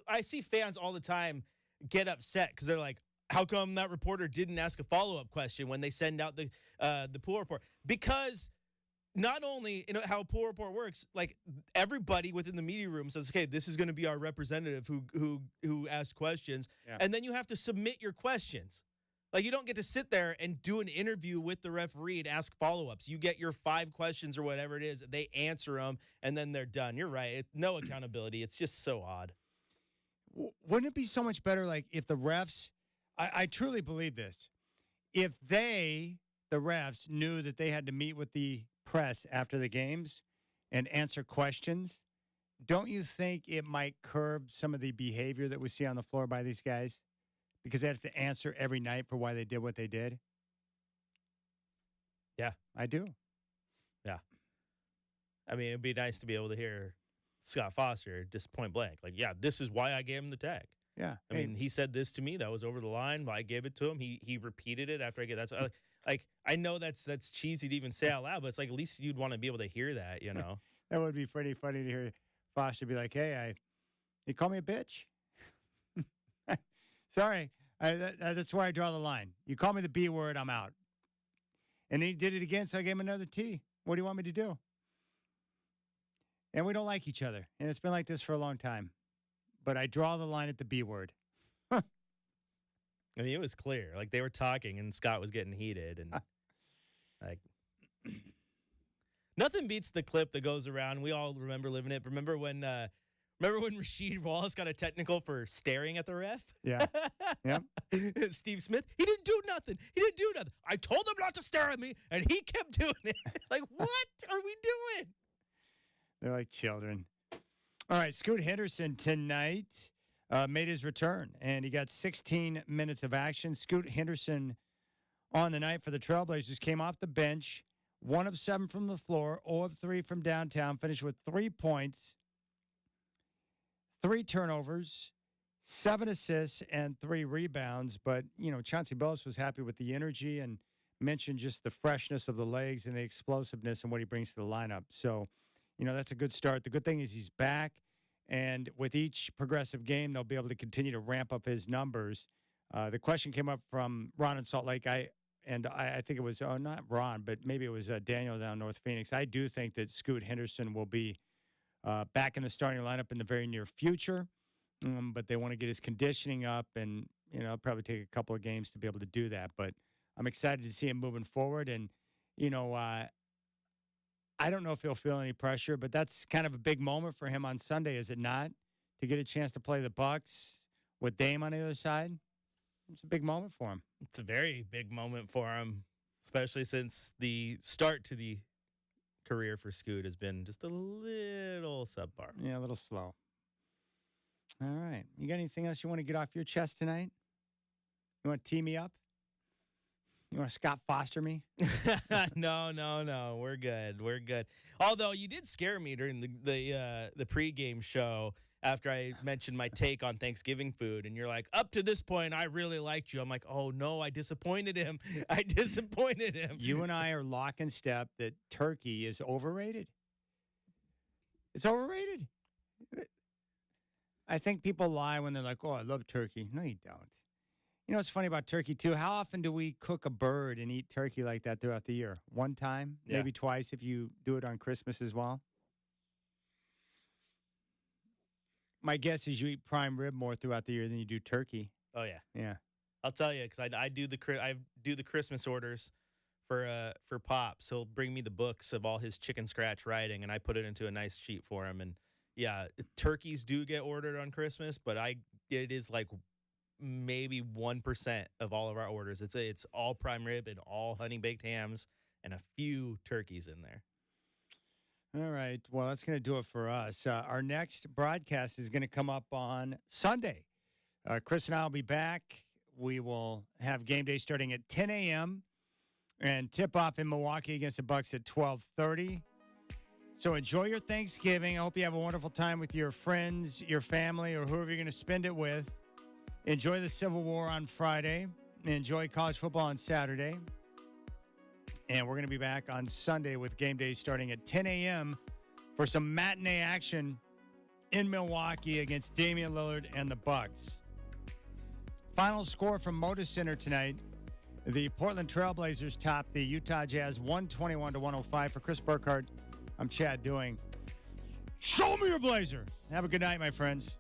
S2: I see fans all the time get upset because they're like, how come that reporter didn't ask a follow-up question when they send out the pool report? Because not only how a pool report works, like everybody within the media room says, okay, this is going to be our representative who asks questions, and then you have to submit your questions. Like, you don't get to sit there and do an interview with the referee and ask follow-ups. You get your 5 questions or whatever it is, they answer them, and then they're done. You're right. No accountability. It's just so odd.
S1: Wouldn't it be so much better, like, if the refs... I truly believe this. If the refs, knew that they had to meet with the press after the games and answer questions, don't you think it might curb some of the behavior that we see on the floor by these guys? Because they have to answer every night for why they did what they did?
S2: Yeah.
S1: I do.
S2: Yeah. I mean, it'd be nice to be able to hear Scott Foster just point blank. Like, yeah, this is why I gave him the tag.
S1: Yeah,
S2: I mean, he said this to me. That was over the line. I gave it to him. He repeated it after I get that. So, like, I know that's cheesy to even say out loud, but it's like at least you'd want to be able to hear that, you know.
S1: That would be pretty funny to hear Foster be like, "Hey, you call me a bitch? Sorry, that's where I draw the line. You call me the B word, I'm out." And he did it again, so I gave him another T. What do you want me to do? And we don't like each other, and it's been like this for a long time. But I draw the line at the B word.
S2: I mean, it was clear. Like, they were talking, and Scott was getting heated. And, like, nothing beats the clip that goes around. We all remember living it. Remember when Rasheed Wallace got a technical for staring at the ref?
S1: Yeah. Yeah.
S2: Steve Smith, he didn't do nothing. I told him not to stare at me, and he kept doing it. Like, what are we doing?
S1: They're like children. All right, Scoot Henderson tonight made his return, and he got 16 minutes of action. Scoot Henderson on the night for the Trailblazers came off the bench, 1 of 7 from the floor, 0 of 3 from downtown, finished with 3 points, 3 turnovers, 7 assists, and 3 rebounds. But, Chauncey Billups was happy with the energy and mentioned just the freshness of the legs and the explosiveness and what he brings to the lineup. So, that's a good start. The good thing is he's back, and with each progressive game, they'll be able to continue to ramp up his numbers. The question came up from Ron in Salt Lake. I think it was not Ron, but maybe it was Daniel down in North Phoenix. I do think that Scoot Henderson will be back in the starting lineup in the very near future, but they want to get his conditioning up, and it'll probably take a couple of games to be able to do that. But I'm excited to see him moving forward, and I don't know if he'll feel any pressure, but that's kind of a big moment for him on Sunday, is it not? To get a chance to play the Bucks with Dame on the other side, it's a big moment for him.
S2: It's a very big moment for him, especially since the start to the career for Scoot has been just a little subpar.
S1: Yeah, a little slow. All right. You got anything else you want to get off your chest tonight? You want to tee me up? You want to Scott Foster me?
S2: No. We're good. Although you did scare me during the pregame show after I mentioned my take on Thanksgiving food, and you're like, up to this point, I really liked you. I'm like, oh no, I disappointed him.
S1: You and I are lock and step that turkey is overrated. It's overrated. I think people lie when they're like, oh, I love turkey. No, you don't. You know what's funny about turkey, too? How often do we cook a bird and eat turkey like that throughout the year? One time, maybe twice if you do it on Christmas as well? My guess is you eat prime rib more throughout the year than you do turkey.
S2: Oh, yeah.
S1: Yeah.
S2: I'll tell you, because I do the Christmas orders for Pops. He'll bring me the books of all his chicken scratch writing, and I put it into a nice sheet for him. And, yeah, turkeys do get ordered on Christmas, but it is like maybe 1% of all of our orders. It's all prime rib and all honey baked hams and a few turkeys in there.
S1: All right. Well, that's going to do it for us. Our next broadcast is going to come up on Sunday. Chris and I will be back. We will have game day starting at 10 a.m. and tip off in Milwaukee against the Bucks at 12:30. So enjoy your Thanksgiving. I hope you have a wonderful time with your friends, your family, or whoever you're going to spend it with. Enjoy the Civil War on Friday. Enjoy college football on Saturday. And we're going to be back on Sunday with game day starting at 10 a.m. for some matinee action in Milwaukee against Damian Lillard and the Bucks. Final score from Moda Center tonight. The Portland Trailblazers topped the Utah Jazz 121-105. For Chris Burkhardt, I'm Chad Doing. Show me your Blazer. Have a good night, my friends.